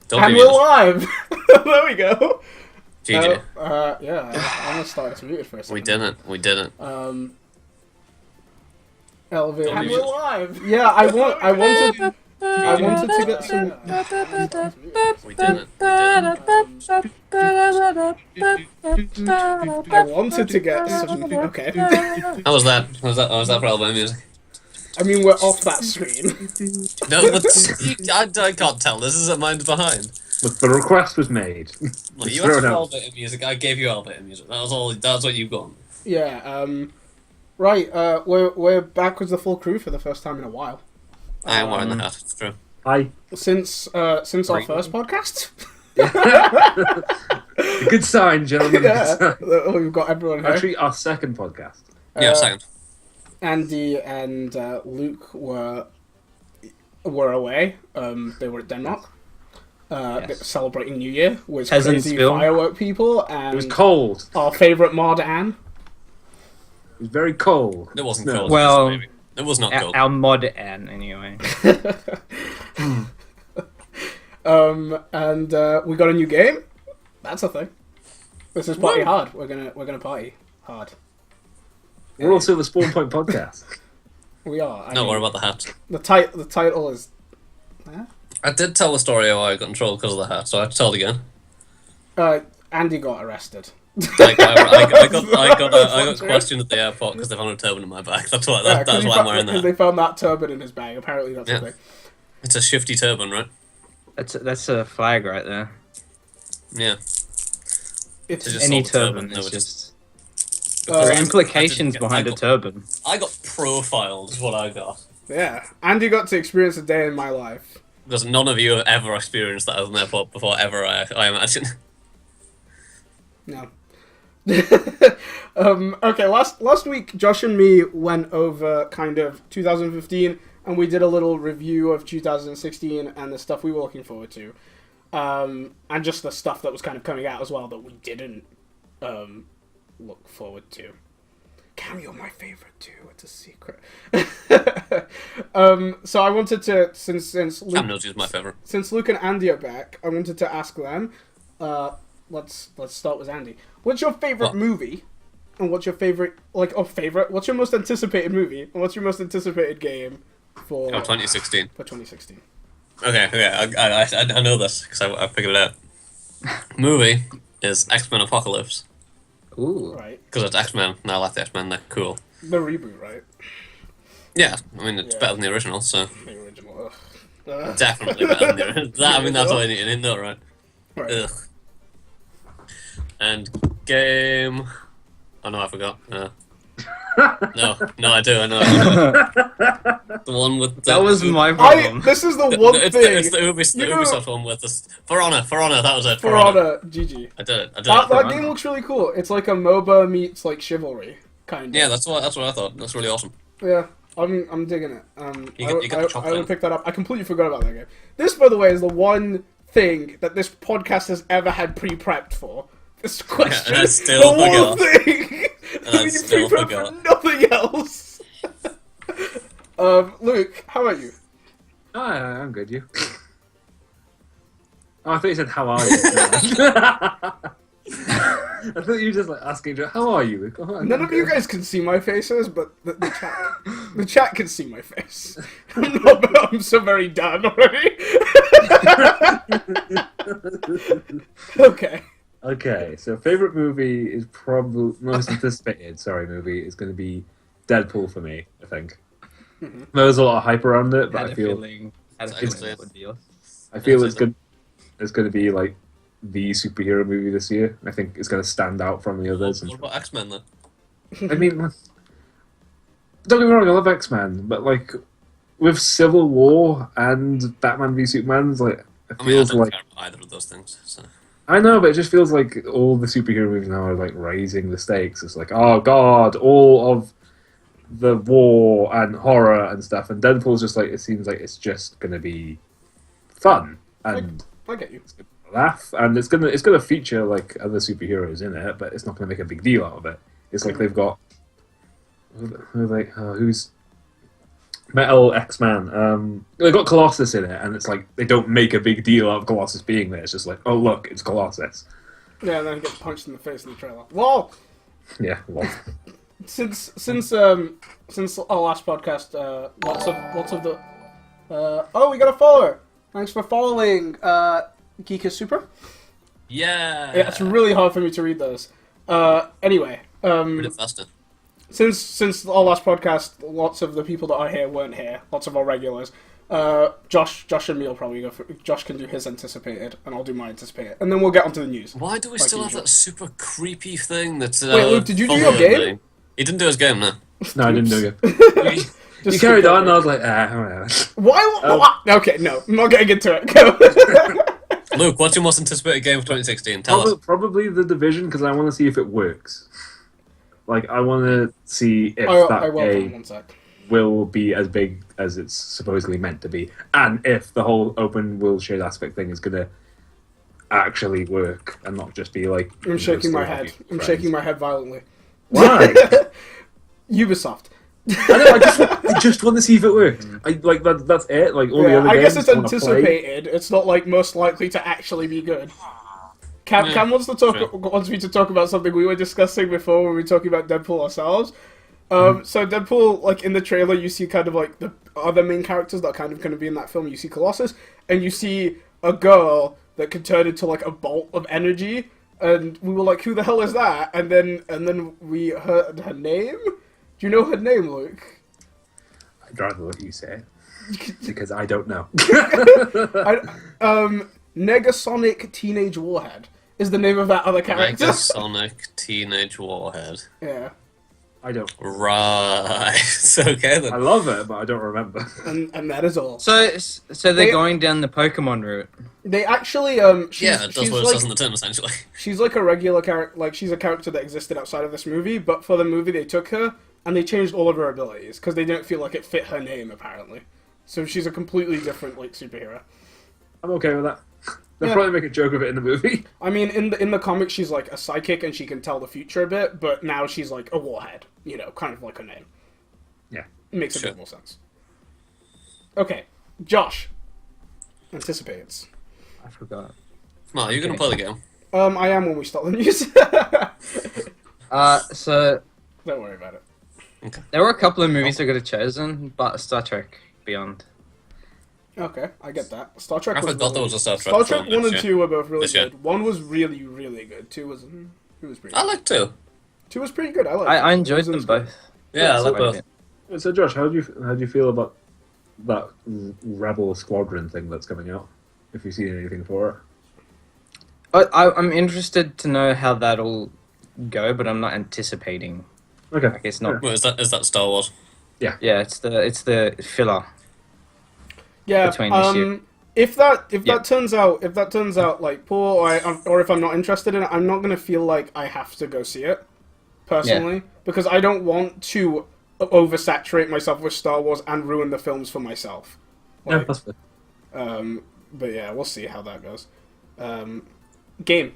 Don't And be we're muted. live! There we go. GG. Yeah, I almost started us muted for a second. We didn't. Elevate. Don't And be we're muted. live! Yeah, I wanted to get some... We didn't. I wanted to get some... Okay. How was that? How was that for Alabama music? I mean, we're off that screen. No, but I can't tell. This is a mind behind. Look, the request was made. Well, It's you asked thrown for out. elevator music. I gave you elevator music. That was all. That's what you got. Yeah, right, we're back with the full crew for the first time in a while. I am wearing the hat. It's true. Hi. Since our Great. first podcast. Good sign, gentlemen. Yeah, Good sign. we've got everyone here. Actually, our second podcast. Yeah, second. Andy and Luke were away. They were at Denmark, Yes. celebrating New Year with Peasants crazy film. firework people It was and cold. our favourite mod Anne. It was very cold. It wasn't No. cold. Well, maybe. It was not cold. Our mod N, anyway. And we got a new game. That's a thing. This is party hard. We're gonna party hard. We're also the Spawn Point podcast. We are. I No, mean, worry about the hat. the title is. I did tell the story how I got in trouble because of the hat, so I have to tell it again. Andy got arrested. I got questioned at the airport because they found a turban in my bag. That's why. That's why I'm wearing Because that. they found that turban in his bag. Apparently, that's Yeah. the thing. It's a shifty turban, right? That's a flag right there. Yeah. It's Just Any saw the turban turban, is no, just... Uh, there are implications I didn't get- behind I a got- turban. I got profiled, is what I got. yeah. Andy got to experience a day in my life. Because none of you have ever experienced that as an airport before, ever, I imagine. No. Okay, last week Josh and me went over kind of 2015 and we did a little review of 2016 and the stuff we were looking forward to. And just the stuff that was kind of coming out as well that we didn't look forward to. Cam, you're my favorite too. It's a secret. So I wanted to since Luke, Cam knows who's my favourite. since Luke and Andy are back, I wanted to ask them. Let's start with Andy. What's your favorite What? movie? And what's your favorite favorite? What's your most anticipated movie? And what's your most anticipated game for Oh, 2016. for 2016? Okay, I know this, because I figured it out. Movie is X-Men Apocalypse, Ooh. Right, because it's X-Men, and I like the X-Men, they're cool. the reboot, right? Yeah, I mean, it's Yeah. better than the original, so The original. Ugh. definitely better than the original. I mean, that's all you need to know, right? Right. Ugh. And game... Oh no, I forgot. No, I do, I know. The one with the... That was my problem. This is the one it's thing. the You know- Ubisoft one with this... For Honor, that was it. For Honor, GG. I did it. That game looks really cool. It's like a MOBA meets like Chivalry, kind of. Yeah, that's what I thought. That's really awesome. Yeah, I'm digging it. You get the chop I would down. pick that up. I completely forgot about that game. This, by the way, is the one thing that this podcast has ever had pre-prepped for. This question. and I still the one forgot. thing. And I We still pre-prepped forgot. for nothing else. Luke, how about you? Oh, I'm good, you. Oh, I thought you said, how are you? I thought you were just like asking, how are you? Oh, I'm None of you good. guys can see my faces, but the chat can see my face. I'm so very done already. Okay. Okay, so favorite movie is probably most anticipated. Movie is going to be Deadpool for me. I think there's a lot of hype around it, but Had I a feel feeling it would be us. it's good. It's going to be like the superhero movie this year. I think it's going to stand out from the others. What about X-Men, then? I mean, don't get me wrong, I love X-Men, but like with Civil War and Batman v Superman, like it I mean, I feels don't like care about either of those things, so... I know, but it just feels like all the superhero movies now are like raising the stakes. It's like, oh god, all of the war and horror and stuff, and Deadpool's just like, it seems like it's just gonna be fun and I get you. laugh, and it's gonna feature like other superheroes in it, but it's not gonna make a big deal out of it. It's like they've got who's Metal X-Man. They got Colossus in it, and it's like they don't make a big deal out of Colossus being there. It's just like, oh look, it's Colossus. Yeah, and then he gets punched in the face in the trailer. Well, Yeah, well, since our last podcast, lots of the oh, we got a follower. Thanks for following, Geek is Super. Yeah. Yeah, it's really hard for me to read those. Anyway, Read it faster. since our last podcast, lots of the people that are here weren't here. Lots of our regulars. Josh and me will probably go for. Josh can do his anticipated, and I'll do my anticipated, and then we'll get onto the news. Why do we like still have usual. that super creepy thing that's... Wait, Luke, did you do your game? He didn't do his game, no. no, I didn't do it. Just You carried skip on, and that. I was like, whatever. Why? Okay, no, I'm not getting into it. Go. Luke, what's your most anticipated game of 2016? Tell us. Probably The Division, because I want to see if it works. Like, I want to see if I that will. game One sec. will be as big as it's supposedly meant to be, and if the whole open world shared aspect thing is going to actually work and not just be like... I'm shaking my head. I'm shaking my head violently. Why? Ubisoft. I know, I just want to see if it works. That's it. Like all the other I games, guess it's I wanna play. anticipated. It's not like most likely to actually be good. Cam wants me to talk about something we were discussing before when we were talking about Deadpool ourselves. So Deadpool, like in the trailer, you see kind of like the other main characters that are kind of going to be in that film. You see Colossus, and you see a girl that can turn into like a bolt of energy. And we were like, "Who the hell is that?" And then we heard her name. Do you know her name, Luke? I'd rather let you say it because I don't know. Negasonic Teenage Warhead is the name of that other character. Megasonic Teenage Warhead. Yeah, I don't. Right. Okay I then. love it, but I don't remember. and that is all. So they're They- going down the Pokemon route. They actually she's, Yeah, it does she's what it like, says in the tin, essentially. she's like a regular character, like she's a character that existed outside of this movie, but for the movie they took her and they changed all of her abilities because they didn't feel like it fit her name apparently. So she's a completely different like superhero. I'm okay with that. They'll Yeah. probably make a joke of it in the movie. I mean, in the comics she's like a psychic and she can tell the future a bit, but now she's like a warhead, you know, kind of like her name. Yeah. Makes a Sure. bit more sense. Okay, Josh anticipates. I forgot. No, you're going to play the game. I am when we start the news. So Don't worry about it. there were a couple of movies I could have chosen, but Star Trek Beyond. Okay, I get that. Star Trek. I was forgot there was a Star Trek Star Trek film 1 and this 2 were both really This year. good. 1 was really, really good. 2 was pretty I good. like two. 2 was pretty good. I liked I it. enjoyed It them was both. Yeah, I like Quite a both. bit. So, Josh, how do you feel about that Rebel Squadron thing that's coming out? If you've seen anything for I'm interested to know how that'll go, but I'm not anticipating. it? Okay. Like it's not. Wait, is that Star Wars? Yeah, it's the filler. Yeah. between this year. If that Yeah. turns out like poor, or if I'm not interested in it, I'm not gonna feel like I have to go see it personally because I don't want to oversaturate myself with Star Wars and ruin the films for myself. Yeah, Like, that's fair. but yeah, we'll see how that goes. Game.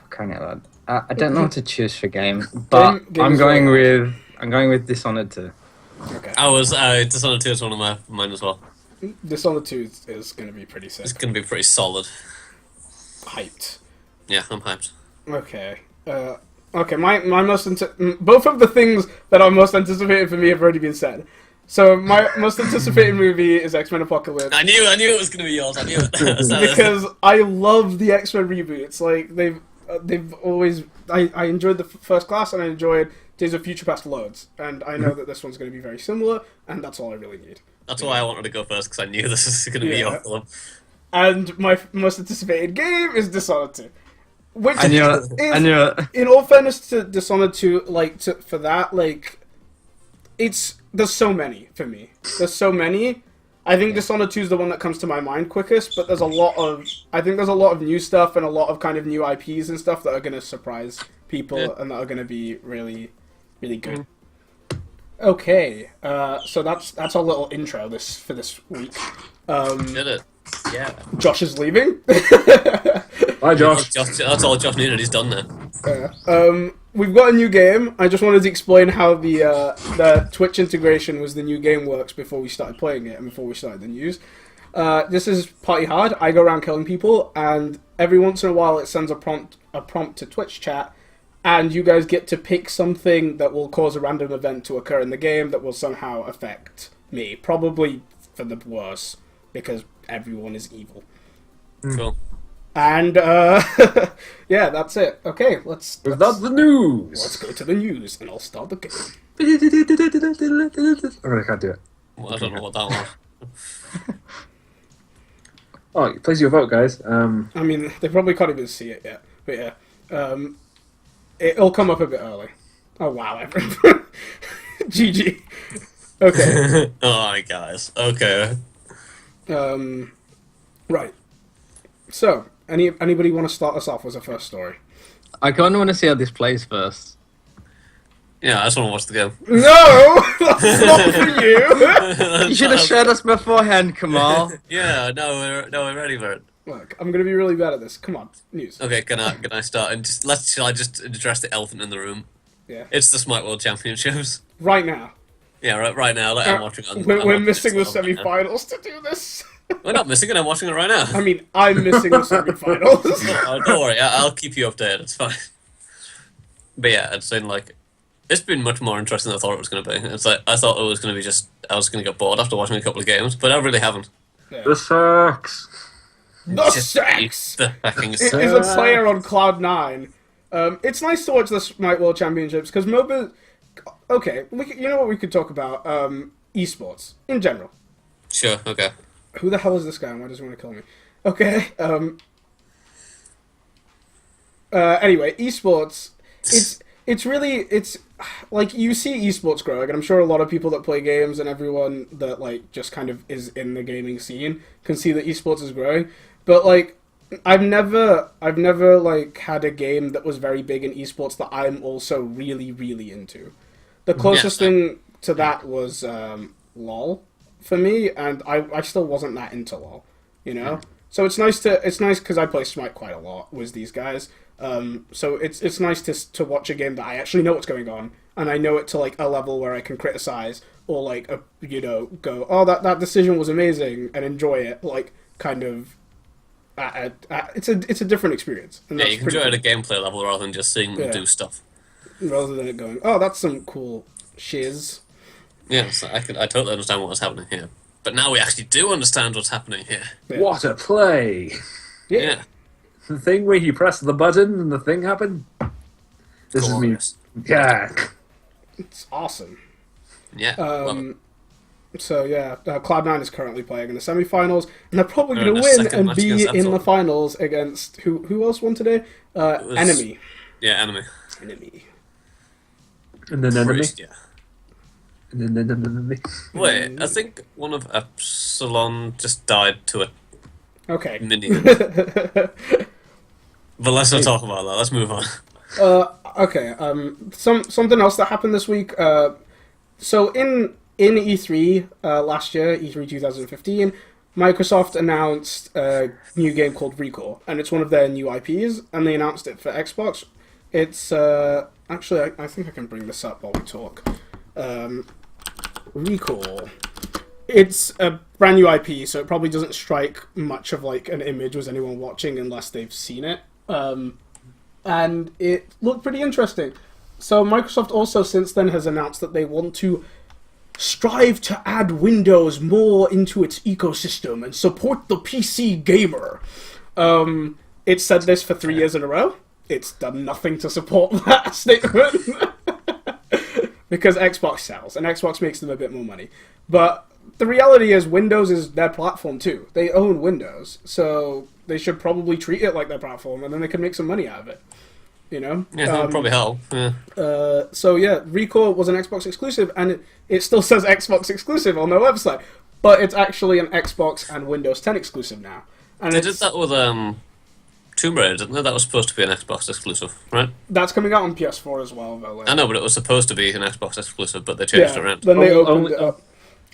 Crying out loud. I don't know what to choose for game, but Game I'm is going well. with Dishonored 2. Okay. I was Dishonored 2 is one of mine as well. Dishonored 2 is gonna be pretty sick. It's going to be pretty solid. Hyped. Yeah, I'm hyped. Okay. Okay. My most both of the things that are most anticipated for me have already been said. So my most anticipated movie is X-Men Apocalypse I knew it was going to be yours. I knew it. So- because I love the X-Men reboots. Like they've always I enjoyed the First Class and I enjoyed Days of Future Past loads, and I know that this one's going to be very similar, and that's all I really need. That's why I wanted to go first, because I knew this was going to be Yeah. your film. And my most anticipated game is Dishonored 2. Which I knew it. is, I knew it. in all fairness to Dishonored 2, for that, there's so many for me. There's so many. I think Dishonored 2 is the one that comes to my mind quickest, but there's a lot of new stuff and a lot of kind of new IPs and stuff that are going to surprise people and that are going to be really, really good. Okay, so that's our little intro for this week. Did it. Yeah. Josh is leaving. Bye, Josh. That's all Josh needed. He's done now. we've got a new game. I just wanted to explain how the Twitch integration was the new game works before we started playing it and before we started the news. This is Party Hard. I go around killing people, and every once in a while it sends a prompt to Twitch chat, and you guys get to pick something that will cause a random event to occur in the game that will somehow affect me. Probably for the worse, because everyone is evil. Cool. And, yeah, that's it. Okay, let's That's the news. let's go to the news, and I'll start the game. Oh, I can't do it. Well, I don't know what that was. Oh, place your vote, guys. I mean, they probably can't even see it yet, but yeah. It'll come up a bit early. Oh, wow, everyone. GG. Okay. Alright, guys. Okay. Right. So, anybody want to start us off with a first story? I kind of want to see how this plays first. Yeah, I just want to watch the game. No! That's not for you! You should have showed us beforehand, Kamal. Yeah, no, we're ready for it. Look, I'm going to be really bad at this. Come on, news. Okay, can I start? And shall I just address the elephant in the room? Yeah. It's the Smite World Championships. Right now. Yeah, right now. Like, I'm watching it. We're missing the semi-finals to do this. We're not missing it. I'm watching it right now. I mean, I'm missing the semi-finals. Oh, don't worry. I'll keep you updated. It's fine. But yeah, it's been like, it's been much more interesting than I thought it was going to be. It's like I thought it was going to be just I was going to get bored after watching a couple of games, but I really haven't. Yeah. This sucks. The Just sex the fucking is a player on Cloud 9. It's nice to watch the Smite World Championships because MOBA. Okay, you know what we could talk about? Esports in general. Sure. Okay. Who the hell is this guy? And why does he want to kill me? Okay. Anyway, esports. It's really like you see esports growing, and I'm sure a lot of people that play games and everyone that like just kind of is in the gaming scene can see that esports is growing. But like, I've never like had a game that was very big in esports that I'm also really really into. The closest thing to that was LOL for me, and I still wasn't that into LOL, you know. So it's nice because I play Smite quite a lot with these guys. So it's nice to watch a game that I actually know what's going on, and I know it to like a level where I can criticize or like go, oh, that decision was amazing, and enjoy it, like kind of. It's a different experience. And Yeah, you can enjoy it at a gameplay level rather than just seeing them do stuff. Rather than it going, oh, that's some cool shiz. Yeah, so I totally understand what was happening here. But now we actually do understand what's happening here. Yeah. What a play! Yeah. The thing where you press the button and the thing happened. This Glorious. is me. Yeah. It's awesome. Yeah. love it. So yeah, Cloud9 is currently playing in the semi-finals, and they're probably They're going to in the win second and match be against in the Absol. finals against who else won today? Enemy. Yeah, enemy. Enemy. And then enemy. Priest, yeah. And then enemy. Wait, I think one of Epsilon just died to a Okay. minion. But let's not talk about that. Let's move on. Okay. Something else that happened this week. So in E3 last year, E3 2015, Microsoft announced a new game called Recall, and it's one of their new IPs, and they announced it for Xbox. It's actually I think I can bring this up while we talk. Recall. It's a brand new IP, so it probably doesn't strike much of like an image with anyone watching unless they've seen it. And it looked pretty interesting. So Microsoft also since then has announced that they want to strive to add Windows more into its ecosystem and support the PC gamer. It's said this for 3 years in a row. It's done nothing to support that statement. Because Xbox sells, and Xbox makes them a bit more money. But the reality is Windows is their platform too. They own Windows, so they should probably treat it like their platform, and then they can make some money out of it. You know? Yeah, that would probably help. Yeah. So yeah, Recall was an Xbox exclusive, and it still says Xbox exclusive on their website, but it's actually an Xbox and Windows 10 exclusive now. And They did that with Tomb Raider, didn't they? That was supposed to be an Xbox exclusive, right? that's coming out on PS4 as well, though. I know, but it was supposed to be an Xbox exclusive, but they changed it around. Then they Oh, opened it up.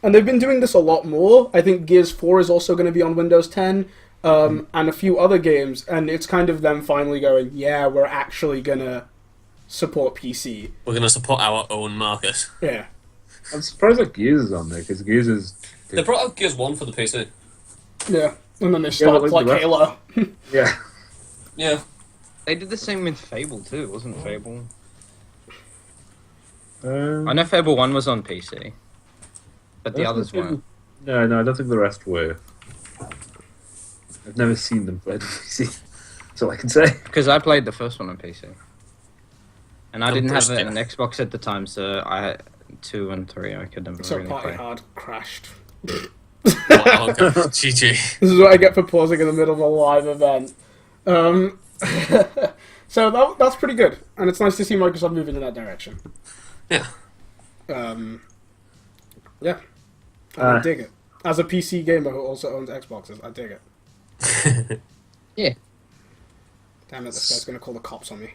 And they've been doing this a lot more. I think Gears 4 is also going to be on Windows 10, and a few other games, and it's kind of them finally going, yeah, we're actually going to support PC. We're going to support our own market. Yeah. I'm surprised that Gears is on there because Gears is. They brought out Gears 1 for the PC. Yeah. And then they stopped like the rest- Halo. Yeah. Yeah. They did the same with Fable too, wasn't Fable? Um, I know Fable 1 was on PC, but the I don't others think- weren't. No, I don't think the rest were. I've never seen them play on PC. That's all I can say. Because I played the first one on PC. And I I'm didn't have pretty an Xbox at the time, so I had 2 and 3 I could never So really Party play. Hard crashed. Wow, okay. GG. This is what I get for pausing in the middle of a live event. So that's pretty good, and it's nice to see Microsoft moving in that direction. Yeah. Yeah, I dig it. As a PC gamer who also owns Xboxes, I dig it. Yeah. Damn it, this guy's gonna call the cops on me.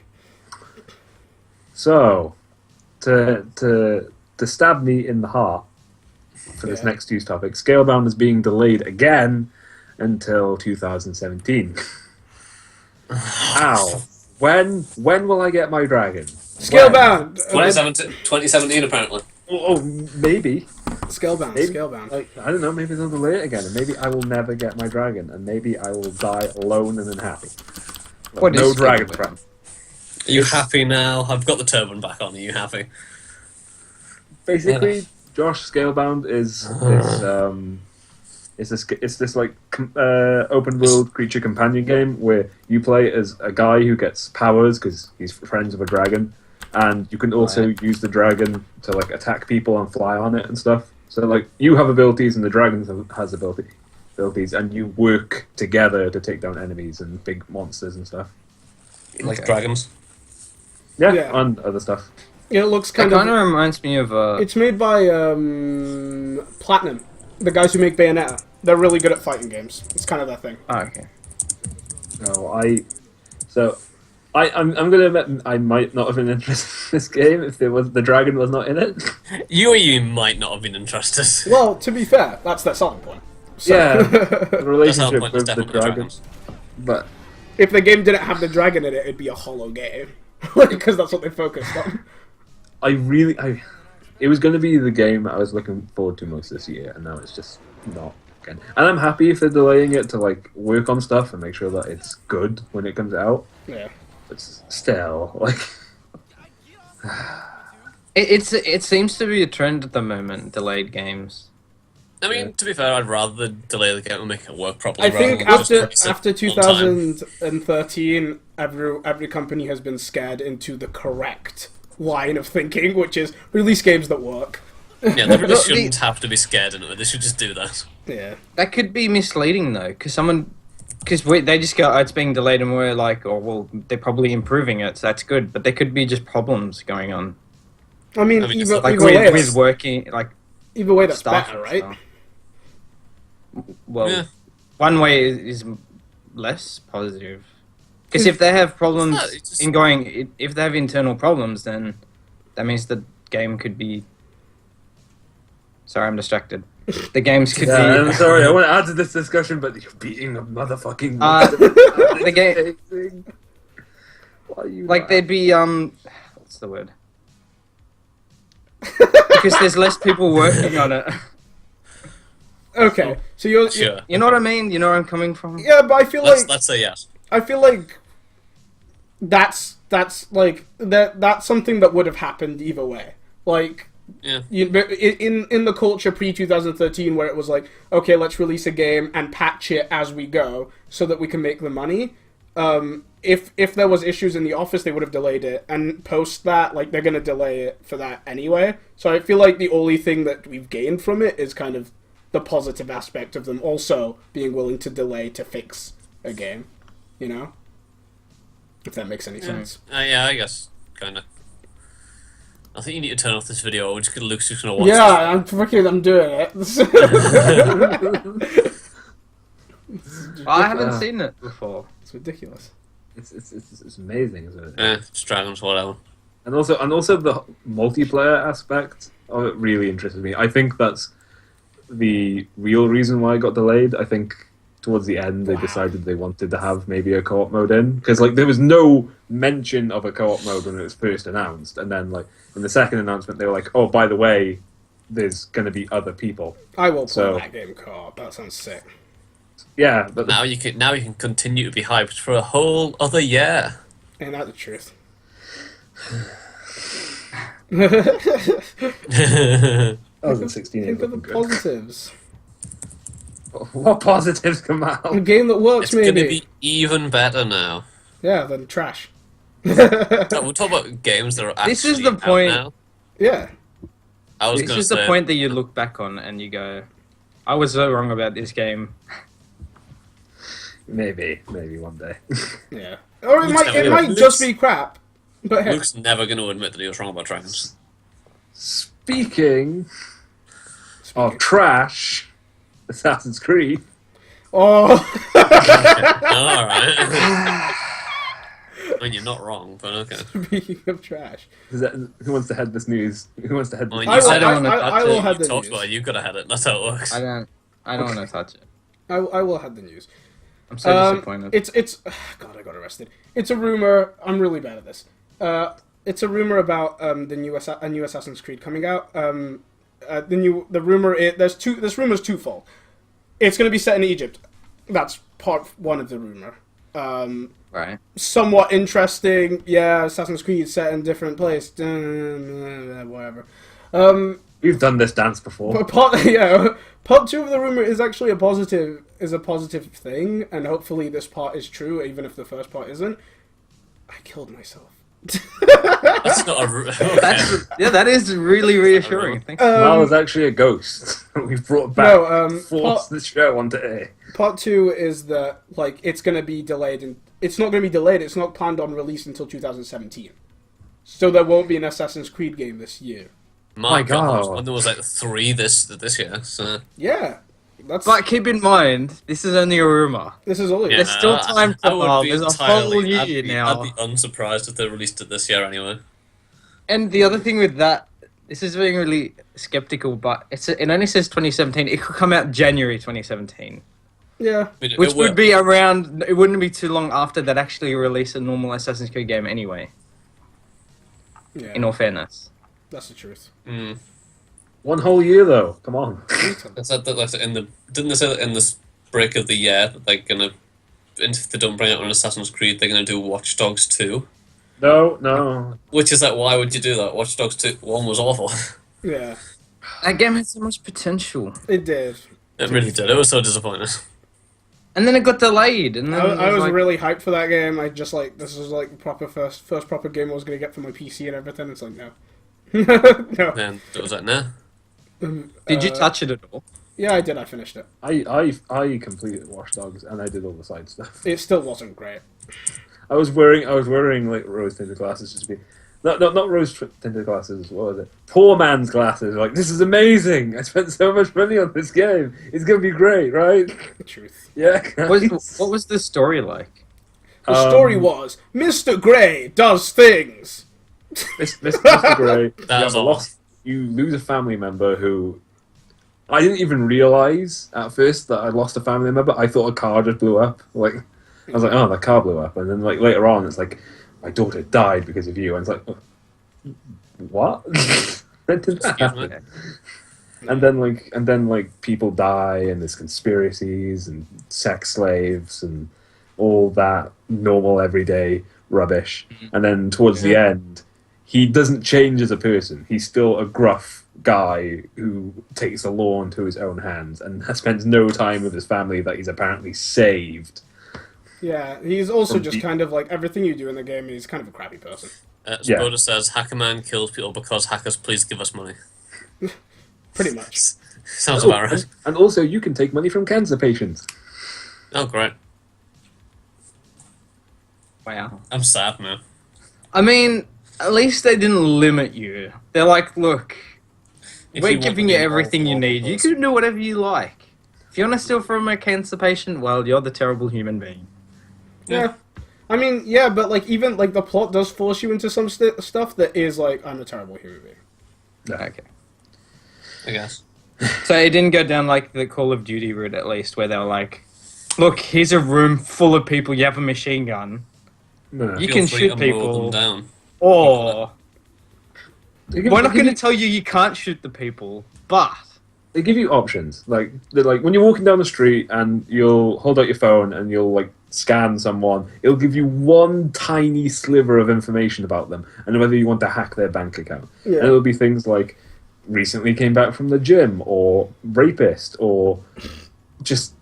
So, to stab me in the heart for this Yeah. next news topic, Scalebound is being delayed again until 2017. How? When will I get my dragon? Scalebound! 2017 apparently. Oh, maybe. Scalebound, Maybe. Scalebound. Like, I don't know, maybe they'll delay it again, and maybe I will never get my dragon, and maybe I will die alone and unhappy. With What no is dragon Scalebound? friend. Are you happy now? I've got the turban back on. Are you happy? Basically, Josh, Scalebound is this like open world creature companion game where you play as a guy who gets powers because he's friends with a dragon, and you can also use the dragon to like attack people and fly on it and stuff. So like you have abilities and the dragon has abilities, and you work together to take down enemies and big monsters and stuff. Like Okay. dragons. Yeah, Yeah. and other stuff. It looks It kind kind of... of reminds me of It's made by Platinum, the guys who make Bayonetta. They're really good at fighting games. It's kind of their thing. Oh, okay. No, I'm gonna admit I might not have been interested in this game if the dragon was not in it. You might not have been interested. Well, to be fair, that's their selling point. So, Yeah, the That's our relationship point. with It's the definitely dragon. dragons. But if the game didn't have the dragon in it, it'd be a hollow game. Because that's what they focused on. it was going to be the game I was looking forward to most this year, and now it's just not. Again. And I'm happy if they're delaying it to like work on stuff and make sure that it's good when it comes out. Yeah. But still, like, It seems to be a trend at the moment, delayed games. I mean, to be fair, I'd rather delay the game and make it work properly. I think rather than just release it after on time. 2013, every company has been scared into the correct line of thinking, which is release games that work. Yeah, they really Look, shouldn't have to be scared into it. They should just do that. Yeah. That could be misleading though, because they just go, oh, it's being delayed, and we're like, oh well, they're probably improving it, so that's good. But there could be just problems going on, I mean, I mean, it's either, like either way, with working, like either way, that's staff better, and right? stuff. Well, Yeah. one way is less positive, because if they have problems it's just- if they have internal problems, then that means the game could be. Sorry, I'm distracted. The games could yeah, be. I'm sorry, I want to add to this discussion, but you're beating a motherfucking. The game, Why are you like there'd be what's the word? Because there's less people working on it. Okay, so you're Sure. You know what I mean? You know where I'm coming from? yeah, but I feel Let's say yes. I feel like that's like that's something that would have happened either way. Like Yeah. in the culture pre 2013, where it was like, okay, let's release a game and patch it as we go so that we can make the money. If there was issues in the office, they would have delayed it, and post that, like, they're gonna delay it for that anyway. So I feel like the only thing that we've gained from it is kind of the positive aspect of them also being willing to delay to fix a game, you know? If that makes any sense. Yeah, I guess kind of. I think you need to turn off this video. We're just gonna Luke's just gonna watch. Yeah, I'm doing it. I haven't seen it before. It's ridiculous. It's amazing, isn't it? It's dragons, whatever. And also the multiplayer aspect of it really interested me. I think that's the real reason why it got delayed. I think towards the end they decided they wanted to have maybe a co-op mode in, because like there was no mention of a co-op mode when it was first announced, and then like in the second announcement they were like, oh, by the way, there's going to be other people. I will play that game co-op. That sounds sick. Yeah, but Now you can continue to be hyped for a whole other year. Ain't that the truth? 2016 Think ain't of the looking good. positives. What positives come A out? game that works, It's going maybe. to be even better now. Yeah, than trash. We'll talk about games that are actually This is the out point- now. Yeah. I was This going to is say, the point that you look back on and you go, I was so wrong about this game. Maybe one day. Yeah. Or it Luke's might never- just Luke's- be crap. But hey. Luke's never going to admit that he was wrong about dragons. Speaking of trash, Assassin's Creed. Oh. All right. I mean, you're not wrong, but okay. Speaking of trash. Who wants to head this news? Who wants to head Well, this you I news? will, said I, wanna I, touch I will it. have You the talked news. about it, you could have had it. That's how it works. I don't want to touch it. I will have the news. I'm so disappointed. It's God, I got arrested. It's a rumor. I'm really bad at this. It's a rumor about a new Assassin's Creed coming out. The rumor this rumor's twofold. It's going to be set in Egypt. That's part one of the rumor. Right. Somewhat interesting. Yeah, Assassin's Creed set in different place. Whatever. We've done this dance before. But part two of the rumor is actually a positive thing, and hopefully this part is true, even if the first part isn't. I killed myself. That's not a... Okay. That is really reassuring. Thanks. Mal is actually a ghost. We've brought back, forced the show onto air. Part two is that like it's going to be delayed, and it's not going to be delayed. It's not planned on release until 2017, so there won't be an Assassin's Creed game this year. My God. God. When there was like 3 this year, so... Yeah, that's. But keep in mind, this is only a rumor. This is all. Yeah, There's still time to I would evolve. be There's a entirely- whole year I'd be now. unsurprised if they released it this year anyway. And the other thing with that, this is being really skeptical, but it only says 2017. It could come out January 2017, Yeah. which would be around. It wouldn't be too long after that actually release a normal Assassin's Creed game anyway. Yeah. In all fairness. That's the truth. Mm. One whole year though. Come on. It's that like didn't they say that in this break of the year that they're gonna, if they don't bring out an Assassin's Creed, they're gonna do Watch Dogs 2? No. Which is like, why would you do that? Watch Dogs 2 1 was awful. Yeah, That game had so much potential, it did. It really did. It was so disappointing. and then it got delayed. And then I was like, really hyped for that game. I just like this was like the proper first proper game I was gonna get for my PC and everything. It's like no, no. Then it was like, nah. Did you touch it at all? Yeah, I did. I finished it. I completed Watch Dogs and I did all the side stuff. It still wasn't great. I was wearing like rose tinted glasses just to be. Not rose tinted glasses. What was it? Poor man's glasses. Like, this is amazing. I spent so much money on this game. It's gonna be great, right? The truth. Yeah. What was the story like? The story was Mr. Grey does things. Mr. Grey. That was You lose a family member who. I didn't even realize at first that I lost a family member. I thought a car just blew up. Like, I was like, oh, that car blew up, and then like later on, it's like, my daughter died because of you, and it's like, oh, what? When did that Excuse me? happen? And then like people die, and there's conspiracies and sex slaves and all that normal everyday rubbish. And then towards the end, he doesn't change as a person. He's still a gruff guy who takes the law into his own hands and spends no time with his family that he's apparently saved. Yeah, he's also From just the- kind of like everything you do in the game. He's kind of a crappy person. Yeah. Spoda says, Hackerman kills people because hackers please give us money. Pretty much. Sounds Oh, about right. and also, you can take money from cancer patients. Oh, great. Wow. I'm sad, man. I mean, at least they didn't limit you. They're like, look, If we're you want giving to you be everything you awful, need. You can do whatever you like. If you want to steal from a cancer patient, well, you're the terrible human being. Yeah. I mean, yeah, but like even like the plot does force you into some stuff that is like I'm a terrible human being. Okay. I guess. So it didn't go down like the Call of Duty route, at least, where they were like, Look, here's a room full of people. You have a machine gun. No. You Feel can free shoot to mow people. them down. Or They give- we're not they give going to tell you can't shoot the people, but They give you options. Like they're like when you're walking down the street and you'll hold out your phone and you'll like scan someone, it'll give you one tiny sliver of information about them and whether you want to hack their bank account. Yeah. And it'll be things like recently came back from the gym or rapist or just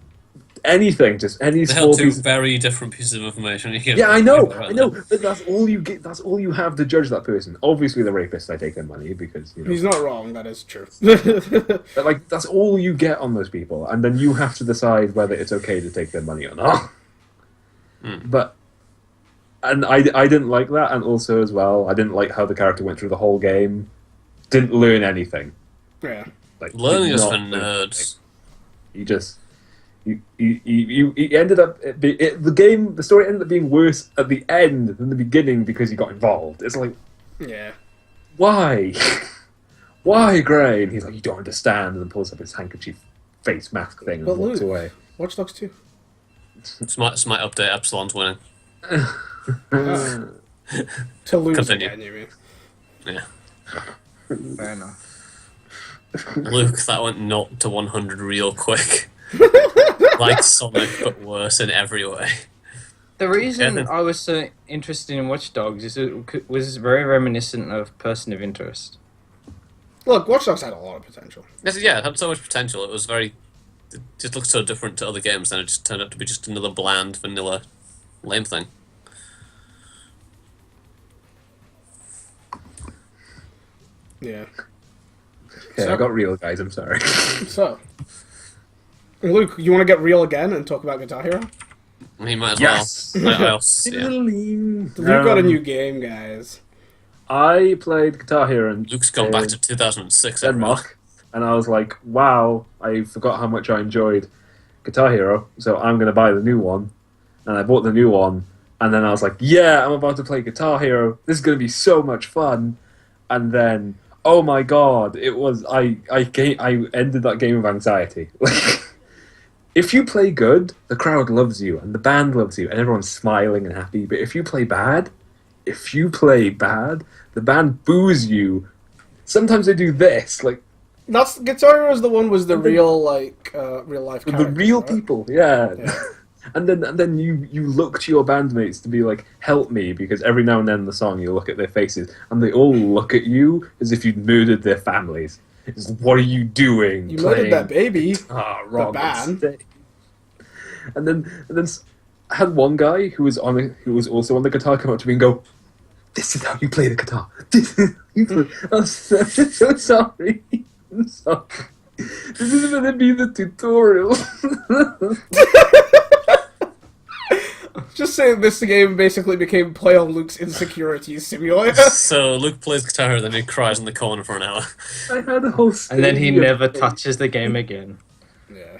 anything, just any They have small two piece. very different pieces of information. You get Yeah, I right know, there. but that's all you get. That's all you have to judge that person. Obviously, the rapist, I take their money because you know. He's not wrong. That is true. But like that's all you get on those people, and then you have to decide whether it's okay to take their money or not. But and I didn't like that, and also as well, I didn't like how the character went through the whole game. Didn't learn anything. Yeah. Like Learning did is not for learn anything. nerds. He just he ended up the story ended up being worse at the end than the beginning because he got involved. It's like Yeah. why? Why, Gray? And he's like, you don't understand, and then pulls up his handkerchief face mask thing and But walks Luke- away. Watch Dogs 2. Smite update. Epsilon's winning. To lose Continue. again, you mean? Yeah. fair enough. Luke, that went 0 to 100 real quick. Like Sonic, but worse in every way. The reason Yeah. I was so interested in Watch Dogs is it was very reminiscent of Person of Interest. Look, Watch Dogs had a lot of potential. Yeah, it had so much potential. It was very. It just looked so different to other games, then it just turned out to be just another bland, vanilla, lame thing. Yeah. Okay, So- I got real, guys. I'm sorry. So, Luke, you want to get real again and talk about Guitar Hero? He might as Yes. well. I also, yeah. Luke got a new game, guys. I played Guitar Hero in Luke's gone back to 2006. everyone. Denmark, and I was like, wow, I forgot how much I enjoyed Guitar Hero, so I'm going to buy the new one. And I bought the new one, and then I was like, yeah, I'm about to play Guitar Hero. This is going to be so much fun. And then, oh my god, it was I ended that game with anxiety. If you play good, the crowd loves you, and the band loves you, and everyone's smiling and happy. But if you play bad, the band boos you. Sometimes they do this, like That's Guitar Hero is the one was the real real life with characters, the real right? people, yeah. Yeah. And then you look to your bandmates to be like, help me, because every now and then in the song you look at their faces, and they all look at you as if you'd murdered their families. It's, what are you doing? You murdered that baby. Wrong band. mistake. And then I had one guy who was also on the guitar come up to me and go, "This is how you play the guitar. This is how you play." I'm so sorry. I'm sorry. This isn't going to be the tutorial. Just saying, this game basically became play on Luke's insecurities simulator. So Luke plays guitar, and then he cries in the corner for an hour. I had a whole And then he stadium never thing. touches the game again. Yeah.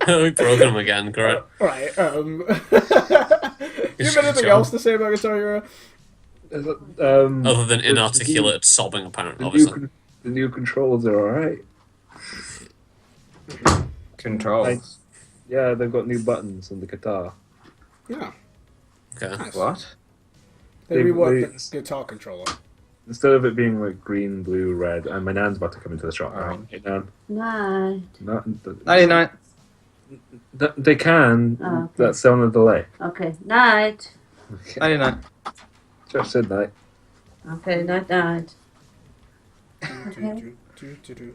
We've broken him again, great. Right. Do you have anything else to say about Guitar Hero? Other than inarticulate sobbing, apparently, obviously. The new controls are alright. Controls. Nice. Yeah, they've got new buttons on the guitar. Yeah. Okay. Nice. What? They They- reworked the guitar controller. Instead of it being like green, blue, red, and my nan's about to come into the shop now. Hey, Nan. No. Not, 99. they can. Oh, okay. That's still on a delay. Okay. Night. 99. Just said that. Okay. Night. Night. Do-do-do-do-do.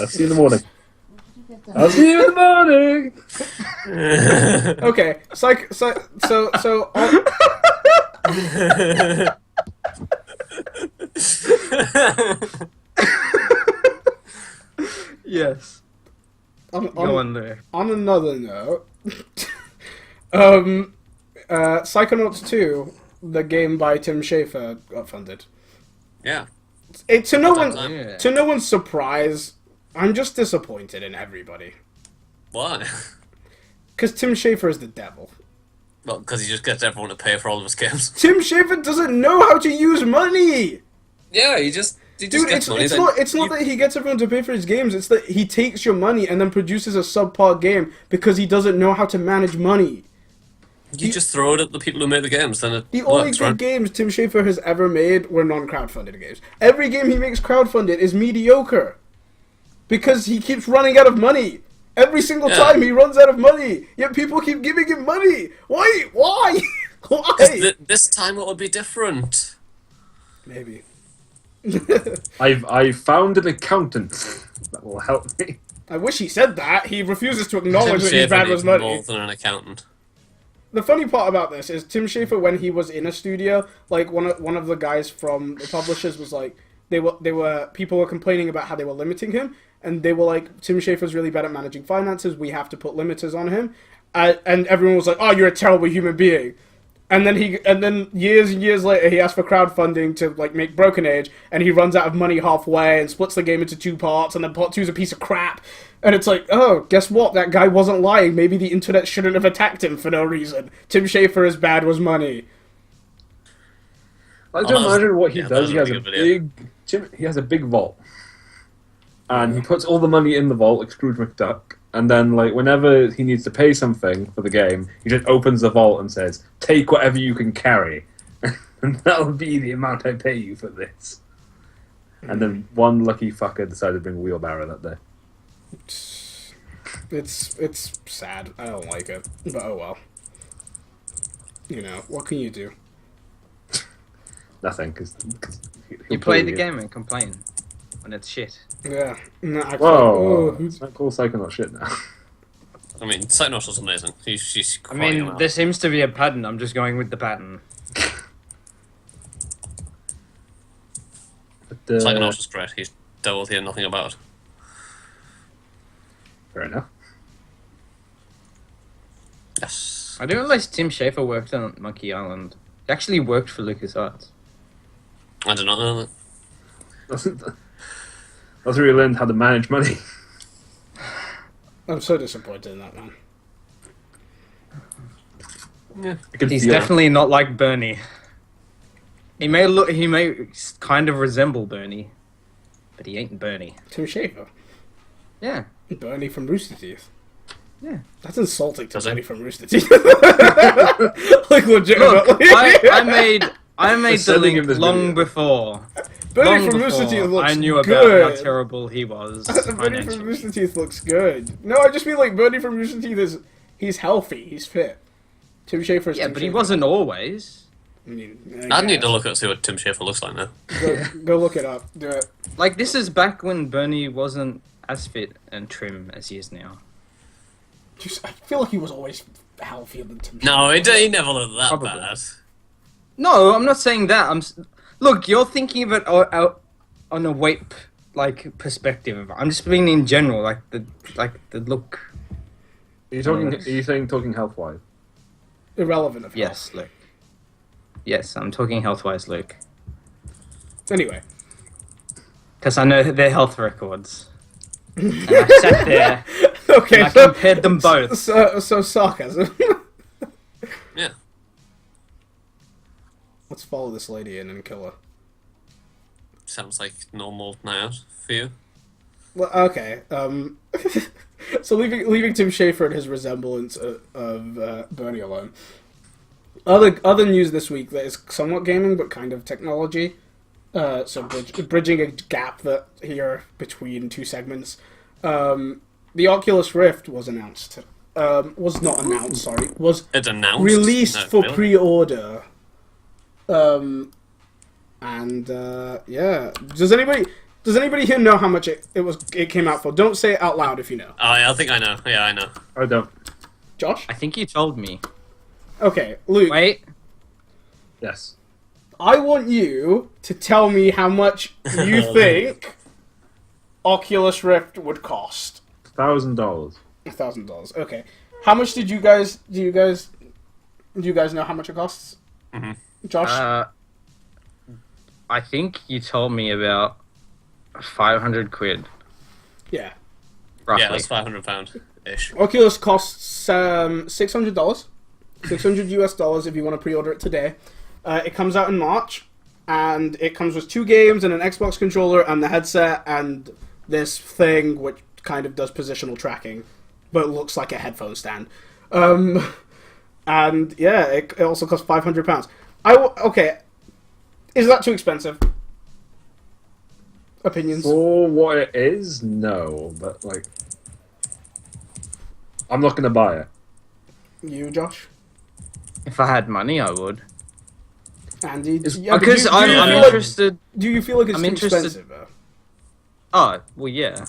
See you in the morning. I'll see you in the morning. Okay. So. Yes. Go on there. On another note, Psychonauts 2, the game by Tim Schafer, got funded. Yeah. To Yeah. no one's surprise, I'm just disappointed in everybody. Why? Because Tim Schafer is the devil. Well, because he just gets everyone to pay for all of his games. Tim Schafer doesn't know how to use money. Yeah, he just Dude, gets money. it's then not that he gets everyone to pay for his games. It's that he takes your money and then produces a subpar game because he doesn't know how to manage money. you just throw it at the people who made the games. Then it The only works, good right? games Tim Schafer has ever made were non-crowdfunded games. Every game he makes crowdfunded is mediocre because he keeps running out of money. Every single time he runs out of money, yet people keep giving him money. Why? Why? Why? This time it will be different. Maybe. I've found an accountant that will help me. I wish he said that. He refuses to Tim acknowledge that his bad Schafer was needs money. more than an accountant. The funny part about this is Tim Schafer, when he was in a studio, like one of the guys from the publishers was like, people were complaining about how they were limiting him, and they were like, Tim Schafer's really bad at managing finances. We have to put limiters on him, and everyone was like, oh, you're a terrible human being. And then years and years later, he asked for crowdfunding to like make Broken Age, and he runs out of money halfway and splits the game into 2 parts, and then part 2 is a piece of crap. And it's like, oh, guess what? That guy wasn't lying. Maybe the internet shouldn't have attacked him for no reason. Tim Schafer is bad was money. I can imagine what he yeah, does. that was a good video. He has a big vault, and he puts all the money in the vault, like Scrooge McDuck. And then, like, whenever he needs to pay something for the game, he just opens the vault and says, "Take whatever you can carry, and that'll be the amount I pay you for this." And then one lucky fucker decided to bring a wheelbarrow that day. It's sad. I don't like it, but oh well. You know, what can you do? Nothing, because You play the game and complain when it's shit. Yeah. No, I Whoa, oh, it's not called Psychonaut shit now. I mean, Psychonauts was amazing. She's I mean, there seems to be a pattern. I'm just going with the pattern. But, Psychonauts was great. He's double here, nothing about it. fair enough. Yes. I didn't realize Tim Schafer worked on Monkey Island. He actually worked for LucasArts. I did not know that. That's where he learned how to manage money. I'm so disappointed in that man. Yeah. I can He's feel it. definitely not like Bernie. He may kind of resemble Bernie, but he ain't Bernie. Tim Schafer. Yeah. Bernie from Rooster Teeth. Yeah. That's insulting to Does it? Bernie from Rooster Teeth. Like legitimately. Look, I made the sending him link this long video. before. Bernie Long from Rooster before Teeth looks I knew about good. how terrible he was Bernie from financially. Rooster Teeth looks good. No, I just mean like Bernie from Rooster Teeth he's healthy, he's fit. Tim Schafer's Yeah, Tim but he Schafer. wasn't always. I mean, I'd need to guess. look at see what Tim Schafer looks like now. Go look it up. Do it. Like, this is back when Bernie wasn't as fit and trim as he is now. Just, I feel like he was always healthier than Tim Schafer. No, he never looked that Probably. bad. No, I'm not saying that. Look, you're thinking of it on a weight perspective. I'm just being in general, like the look. Are you saying talking health wise? Irrelevant of Yes, Luke. Yes, I'm talking health-wise, Luke. Anyway. Because I know their health records. And I sat there Okay, and I so, compared them both. so sarcasm. Yeah. Let's follow this lady in and kill her. Sounds like normal now for you. Well, okay. So leaving Tim Schafer and his resemblance of Bernie alone. Other news this week that is somewhat gaming but kind of technology. So bridging a gap that here between 2 segments. The Oculus Rift was announced. Was not announced. Sorry, was It's announced. released No, for really? pre-order. Yeah. Does anybody here know how much it came out for? Don't say it out loud if you know. Oh, yeah, I think I know. Yeah, I know. I don't. Josh? I think you told me. Okay, Luke. Wait. Yes. I want you to tell me how much you think Oculus Rift would cost. $1,000. $1,000. Okay. How much do you guys know how much it costs? Mhm. Josh? I think you told me about 500 quid, Yeah. roughly. Yeah, that's £500 ish. Oculus costs $600. $600 if you want to pre-order it today. It comes out in March, and it comes with 2 games and an Xbox controller and the headset and this thing which kind of does positional tracking, but looks like a headphone stand. And yeah, it also costs £500. Okay, is that too expensive? Opinions? For what it is, no. But like, I'm not gonna buy it. You, Josh? If I had money, I would. Andy? It's- Yeah, but Because do you I'm feel like- interested. do you feel like it's I'm too interested- expensive, though? Oh, well, yeah.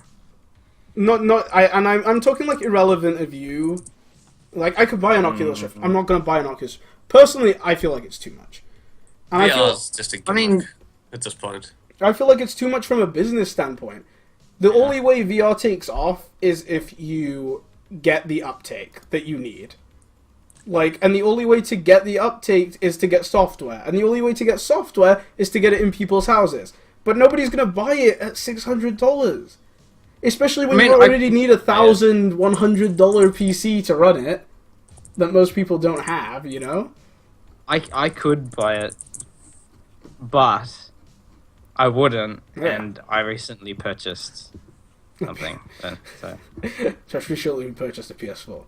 I'm talking like irrelevant of you. Like, I could buy an Oculus Rift. I'm not going to buy an Oculus. Personally, I feel like it's too much. And VR is just a gimmick mean- at this point. I feel like it's too much from a business standpoint. The only way VR takes off is if you get the uptake that you need. Like, and the only way to get the uptake is to get software. And the only way to get software is to get it in people's houses. But nobody's going to buy it at $600. Especially when you already need a $1,100 PC to run it. That most people don't have, you know? I could buy it, but I wouldn't. Yeah. And I recently purchased something. So Josh recently purchased a PS4.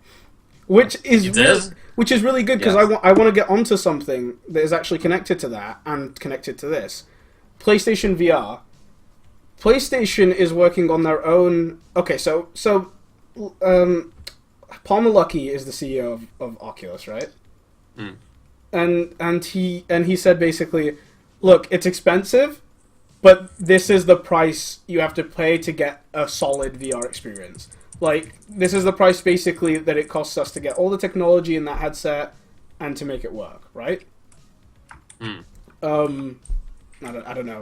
Which is You did? which is really good because Yeah. I want to get onto something that is actually connected to that and connected to this. PlayStation VR. PlayStation is working on their own. Okay, so Palmer Luckey is the CEO of Oculus, right? Hmm. And he said basically, look, it's expensive, but this is the price you have to pay to get a solid VR experience. Like, this is the price basically that it costs us to get all the technology in that headset and to make it work, right? Hmm. I don't know.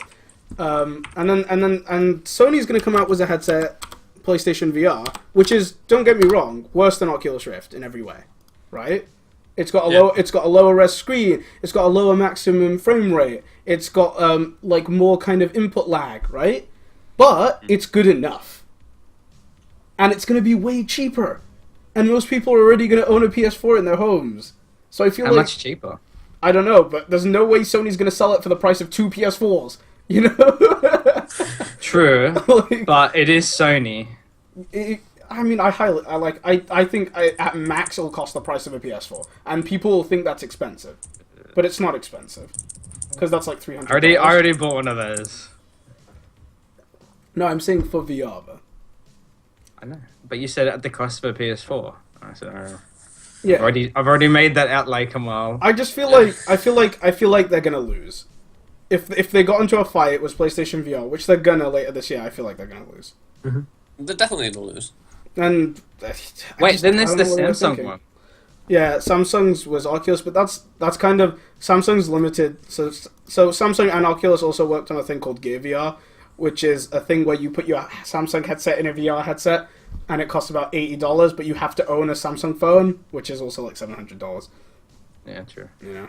And Sony's going to come out with a headset, PlayStation VR, which is, don't get me wrong, worse than Oculus Rift in every way, right? It's got a lower res screen. It's got a lower maximum frame rate. It's got like more kind of input lag, right? But it's good enough, and it's going to be way cheaper. And most people are already going to own a PS4 in their homes. So I feel how like much cheaper? I don't know, but there's no way Sony's going to sell it for the price of 2 PS4s. You know? True, Like, but it is Sony. I think at max it'll cost the price of a PS4, and people will think that's expensive, but it's not expensive because that's like $300. I already bought one of those. No, I'm saying for VR. Though. I know, but you said at the cost of a PS4. I said, Yeah, I've already made that outlay, Kamal. I just feel like I feel like they're gonna lose. If they got into a fight with PlayStation VR, which they're gonna later this year, I feel like they're gonna lose. They're definitely going to lose. And Wait, then there's I the don't know what they're Samsung thinking. one. Yeah, Samsung's was Oculus, but that's kind of Samsung's limited. So Samsung and Oculus also worked on a thing called Gear VR, which is a thing where you put your Samsung headset in a VR headset, and it costs about $80, but you have to own a Samsung phone, which is also like $700. Yeah, true. You know,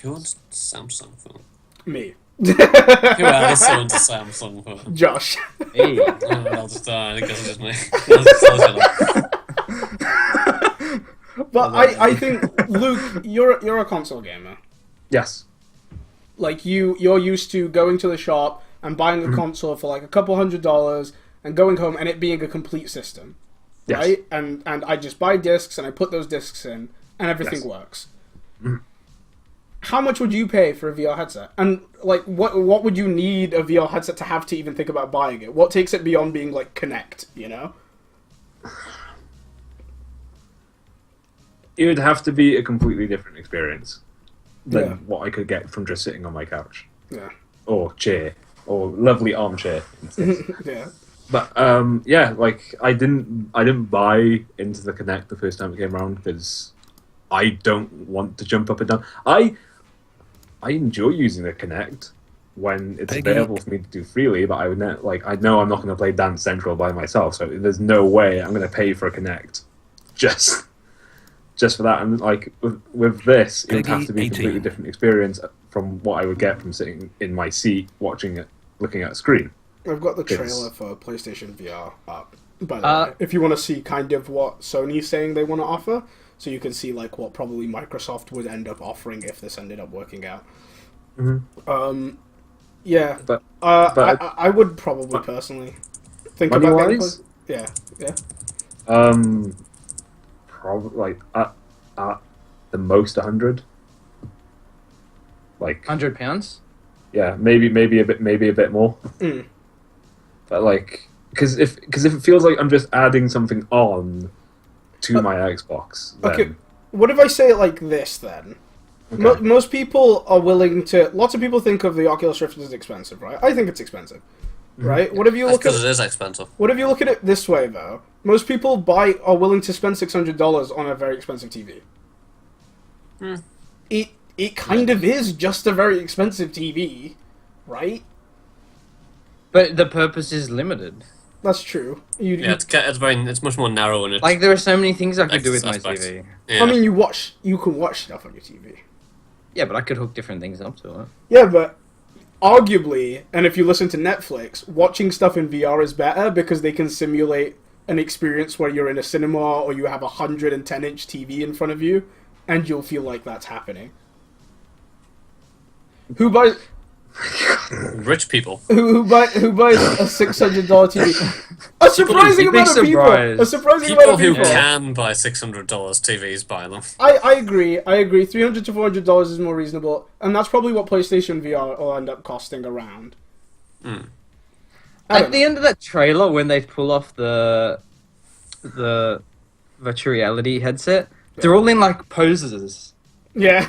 Who owns a Samsung phone? me, Who else owns a Samsung phone? Josh. Hey. Oh, I'll just I guess it's just me. I'll just- But I think Luke, you're a console gamer. Yes. Like you're used to going to the shop and buying a console for like a couple $100 and going home and it being a complete system, Yes. right? And I just buy discs and I put those discs in and everything Yes. works. How much would you pay for a VR headset? And like what would you need a VR headset to have to even think about buying it? What takes it beyond being like Kinect, you know? It would have to be a completely different experience than Yeah. what I could get from just sitting on my couch Yeah. or chair or lovely armchair. Yeah. But yeah, like I didn't buy into the Kinect the first time it came around because I don't want to jump up and down. I enjoy using the Kinect when it's available for me to do freely, but I would I know I'm not going to play Dance Central by myself, so there's no way I'm going to pay for a Kinect just for that. And like with this, it would have to be a completely different experience from what I would get from sitting in my seat watching it, looking at a screen. I've got the trailer for PlayStation VR up, by the way, if you want to see kind of what Sony's saying they want to offer. so you can see like what probably Microsoft would end up offering if this ended up working out. Mhm. Yeah, But I would probably personally think about getting. money-wise, Yeah, yeah. probably like at the most 100. Like £100. yeah, maybe a bit more. Mm. But like, because if it feels like I'm just adding something on to my Xbox, then Okay, what if I say it like this then? okay. Most people are willing to. Lots of people think of the Oculus Rift as expensive, right? I think it's expensive, right? What if you That's look at because it is expensive. what if you look at it this way though? Most people are willing to spend $600 on a very expensive TV. It kind of is just a very expensive TV, right? But the purpose is limited. That's true. Yeah, it's much more narrow and it's Like, there are so many things I could do with my aspects. TV. Yeah. I mean, you can watch stuff on your TV. Yeah, but I could hook different things up to it. Yeah, but arguably, and if you listen to Netflix, watching stuff in VR is better because they can simulate an experience where you're in a cinema or you have a 110-inch TV in front of you, and you'll feel like that's happening. Who buys Rich people. who buys a $600 TV? A surprising Big amount of people. surprise. A surprising People amount of who people. can buy $600 TVs buy them. I agree. $300 to $400 is more reasonable, and that's probably what PlayStation VR will end up costing around. Mm. I don't At the end of that trailer, when they pull off the virtual reality headset, they're all in like poses. Yeah.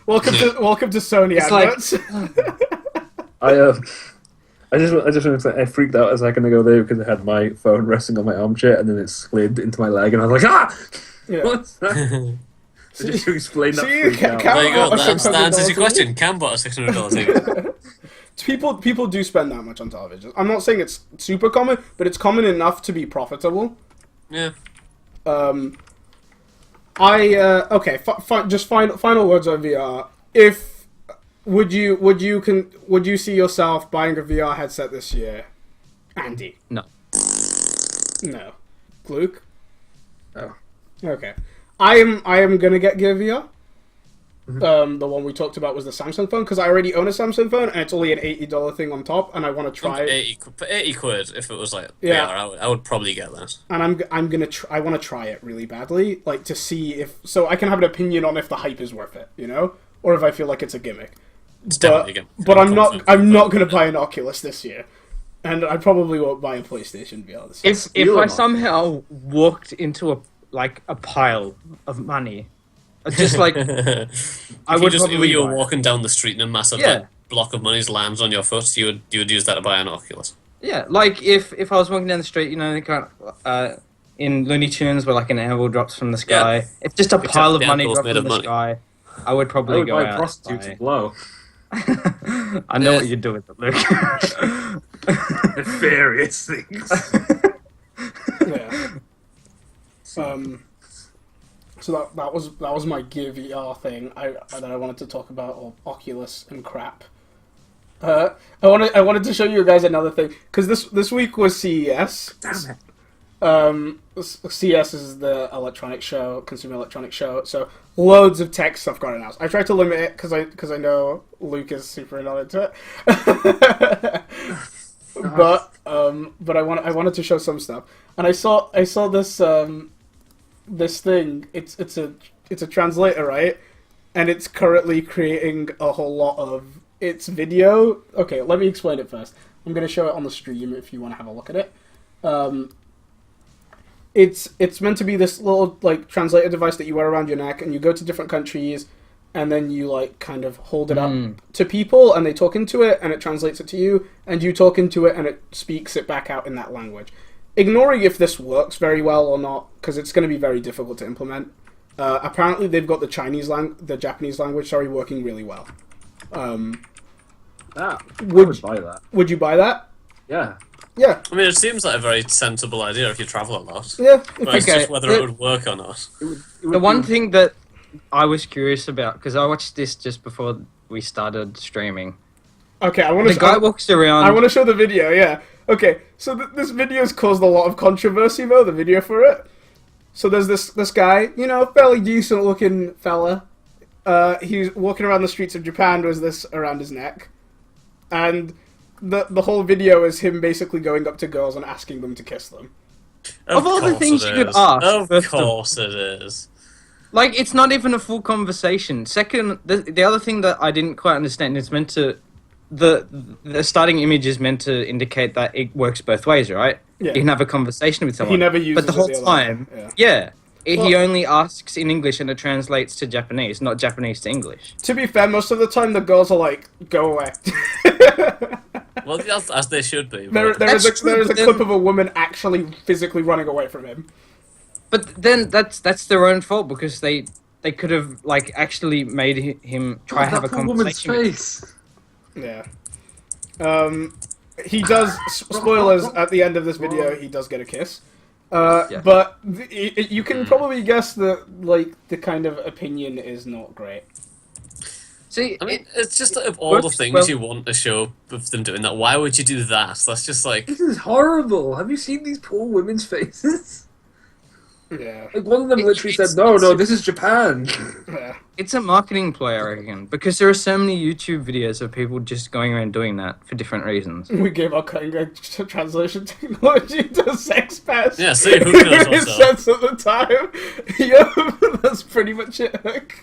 Welcome to Sony It's like- adverts. I just want to say I freaked out a second ago there because I had my phone resting on my armchair and then it slid into my leg and I was like, ah! Yeah. What's that? So just to explain that See, freak out. There you go. Oh, That answers your $600 question. Can bought a $600 TV. People do spend that much on television. I'm not saying it's super common, but it's common enough to be profitable. Yeah. Just final words on VR. Would you see yourself buying a VR headset this year, Andy? No. No. Luke? No. Okay. I am gonna get Gear VR. The one we talked about was the Samsung phone because I already own a Samsung phone and it's only an $80 thing on top, and I want to try it. 80 quid if it was like Yeah. VR, I would probably get that. And I want to try it really badly, like to see if so I can have an opinion on if the hype is worth it, you know, or if I feel like it's a gimmick. It's definitely a gimmick. But I'm not gonna buy an Oculus this year, and I probably won't buy a PlayStation VR this year. If I somehow walked into a pile of money, just like I would probably you were buy it. walking down the street and a massive Yeah. like, block of money lands on your foot, you would use that to buy an Oculus. Yeah, like if I was walking down the street, you know, they kind of, in Looney Tunes where like an anvil drops from the sky, Yeah. if just a pile of the money anvil's dropped made from of the money. sky, I would I probably would go buy out. prostitutes and and blow. buy. I know what you do with it, Luke. Nefarious things. Yeah. So that was my Gear VR thing. That I wanted to talk about, or Oculus and crap. I wanted to show you guys another thing because this week was CES. Damn it. CES is the electronic show, consumer electronic show. So loads of tech stuff got announced. I tried to limit it because I know Luke is super not into it. but I wanted to show some stuff, and I saw this this thing. It's a translator, right? And it's currently creating a whole lot of its video. Okay, let me explain it first. I'm going to show it on the stream if you want to have a look at it. It's meant to be this little like translator device that you wear around your neck, and you go to different countries, and then you like kind of hold it up to people, and they talk into it, and it translates it to you, and you talk into it, and it speaks it back out in that language. Ignoring if this works very well or not, because it's going to be very difficult to implement. Apparently, they've got the Japanese language, working really well. I would buy that. Would you buy that? Yeah. Yeah. I mean, it seems like a very sensible idea if you travel a lot. Yeah. But it's Okay, just whether it would work or not. The one thing that I was curious about, because I watched this just before we started streaming. Okay, I want to. The guy walks around. I want to show the video. Yeah. Okay. So this video's caused a lot of controversy, though. The video for it. So there's this guy, fairly decent looking fella. He's walking around the streets of Japan with this around his neck, and the whole video is him basically going up to girls and asking them to kiss them. Of all the things you could ask, Of course it is. Like, it's not even a full conversation. Second, the other thing that I didn't quite understand is meant to... The starting image is meant to indicate that it works both ways, right? Yeah. You can have a conversation with someone. He never uses but the whole it the other time, way. he only asks in English and it translates to Japanese, not Japanese to English. To be fair, most of the time the girls are like, "Go away." Well, that's as they should be. There But is a true, clip of a woman actually physically running away from him. But then that's their own fault because they could have like actually made him try to have a That poor woman's conversation. face. Yeah. He does, spoilers, at the end of this video, he does get a kiss. Yeah. But you can probably guess that, like, the kind of opinion is not great. See, I mean, it's just that of all the works things well. you want to show of them doing that, why would you do that? That's just like... This is horrible. Have you seen these poor women's faces? Yeah. Like one of them literally It's- said, "No, this is Japan." Yeah. it's a marketing ploy, I reckon, because there are so many YouTube videos of people just going around doing that for different reasons. We gave our cutting edge translation technology to Sex Pest. Yeah, see, who knows It what's up? sense at the time. Yeah, that's pretty much it, Hook.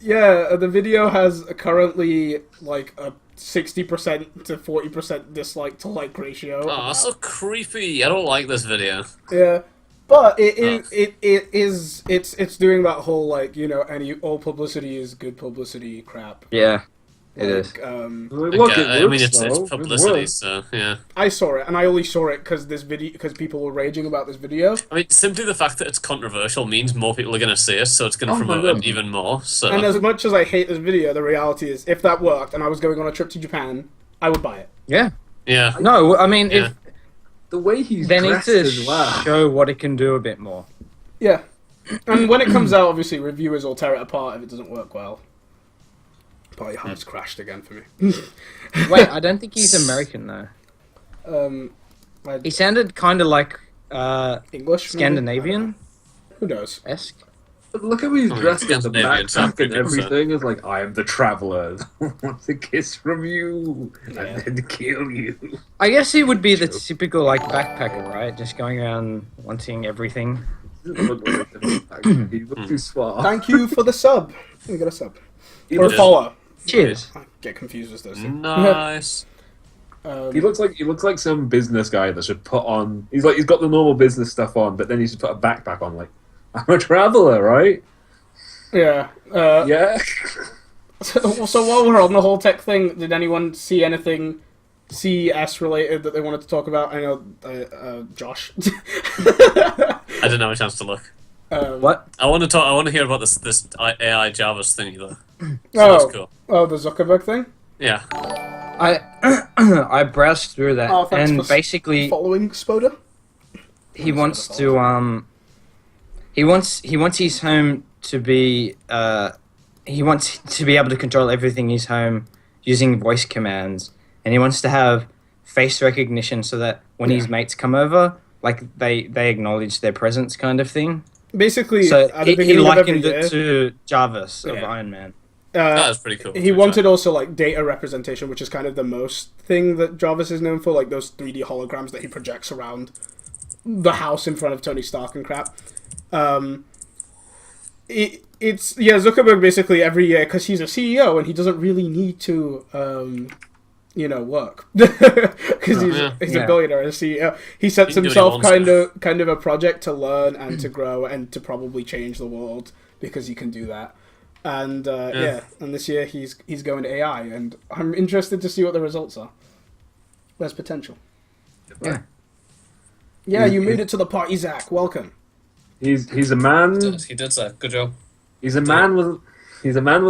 Yeah, the video has currently like a 60% to 40% dislike to like ratio. Oh, that's so creepy. I don't like this video. Yeah, but Oh. it's doing that whole like all publicity is good publicity crap. Yeah, it is. Look, Okay, it I mean, works, it's though. It publicity, works. so yeah. I saw it, and I only saw it because people were raging about this video. I mean, simply the fact that it's controversial means more people are going to see it, so it's going to Oh my promote it God. even more. So And as much as I hate this video, the reality is, if that worked and I was going on a trip to Japan, I would buy it. Yeah. yeah, No, I mean, Yeah. if The way he's they need dressed to as well. show what it can do a bit more. Yeah. And when it comes out, obviously, reviewers will tear it apart if it doesn't work well. Party hearts crashed again for me. Wait, I don't think he's American though. He sounded kind of like English? maybe? Scandinavian Who knows? esque. But look how he's Oh, dressed in the Scandinavian sounds backpack and pretty good, so. everything. It's like, I am the traveler. I want a kiss from you Yeah. and then kill you. I guess he would be the typical like backpacker, right? Just going around wanting everything. He doesn't look like a backpacker. He looks too smart. Thank you for the sub. You got a sub. He Or a looks, follow. Cheers. I get confused with those two. nice. he looks like some business guy that should put on. He's got the normal business stuff on, but then he should put a backpack on. Like, I'm a traveler, right? Yeah. Yeah. So while we're on the whole tech thing, did anyone see anything CES related that they wanted to talk about? I know Josh. I didn't have a chance to look. What? I want to talk. I want to hear about this AI Javas thingy though. So Oh. that's cool. Oh, the Zuckerberg thing? Yeah. I browsed through that, Oh, thanks and for basically Following Spoda? he wants to he wants his home to be he wants to be able to control everything in his home using voice commands, and he wants to have face recognition so that when his mates come over, like they acknowledge their presence, kind of thing. Basically, So at the he beginning of every likened year, it to Jarvis of Yeah. Iron Man. That was pretty cool. he wanted also like data representation, which is kind of the most thing that Jarvis is known for, like those 3D holograms that he projects around the house in front of Tony Stark and crap. It's Zuckerberg basically every year, because he's a CEO and he doesn't really need to work because he's a billionaire and a CEO. He sets He can do himself what he wants. kind of a project to learn and to grow and to probably change the world because he can do that. And and this year he's going to AI, and I'm interested to see what the results are. There's potential. Yeah. Yeah, you made it to the party, Zach. Welcome. He's a man. He did that. Good job. He's a man with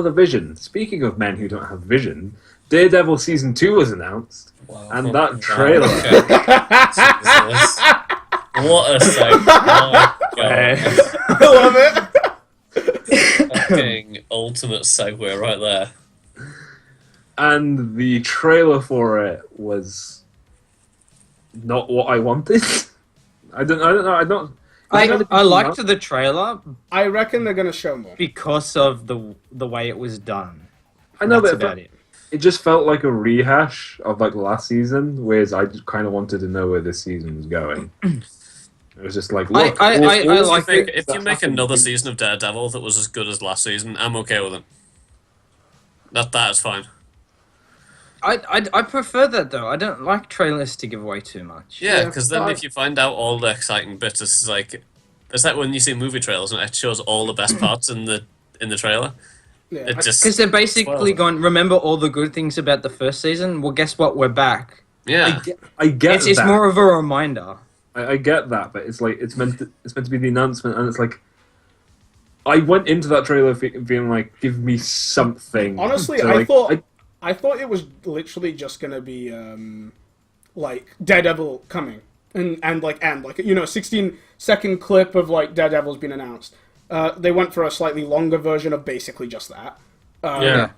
a vision. Speaking of men who don't have vision, Daredevil season 2 was announced, Wow. and that trailer. Jesus. What a sight! Oh my god. I love it. Fucking ultimate segue right there. And the trailer for it was not what I wanted. I don't know. I don't. I liked the trailer I reckon they're gonna show more. because of the way it was done. I know, That's but about it. it just felt like a rehash of like last season, whereas I just kind of wanted to know where this season was going. It was just like, look, I like things If that you make happened another in- season of Daredevil that was as good as last season, I'm okay with it. That is fine. I prefer that though. I don't like trailers to give away too much. Yeah, Yeah. because then if you find out all the exciting bits, it's like when you see movie trailers and it shows all the best parts in the trailer. Yeah. It just Because they're basically spoils it. going, remember all the good things about the first season? Well, guess what? We're back. Yeah. I get It's that. more of a reminder. I get that, but it's like it's meant to be the announcement, and it's like I went into that trailer feeling like, give me something. Honestly, to, I like, thought it was literally just gonna be like Daredevil coming and like 16-second clip of like Daredevil's been announced. They went for a slightly longer version of basically just that. Yeah.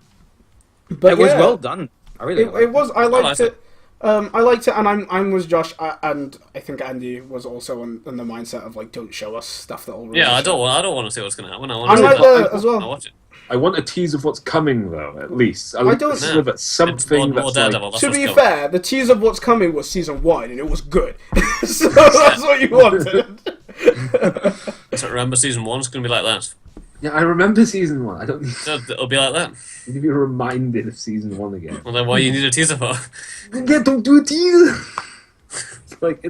But It was yeah, well done. I really liked It was. I liked liked it. I liked it, and I'm with Josh, and I think Andy was also in the mindset of like, don't show us stuff that already. Yeah, I don't want to see what's going to happen. I want to I'm see like that. that as well. I'll watch it. I want a tease of what's coming, though. At least I don't- Let's live at It's something more that's Daredevil. like. That's To what's be coming. fair, the tease of what's coming was season 1, and it was good. So that's what you wanted. So remember, season 1's going to be like that. Yeah, I remember season 1. I don't need It'll be like that. to be reminded of season 1 again. Well, then why you need a teaser for? Yeah, don't do a teaser. it's like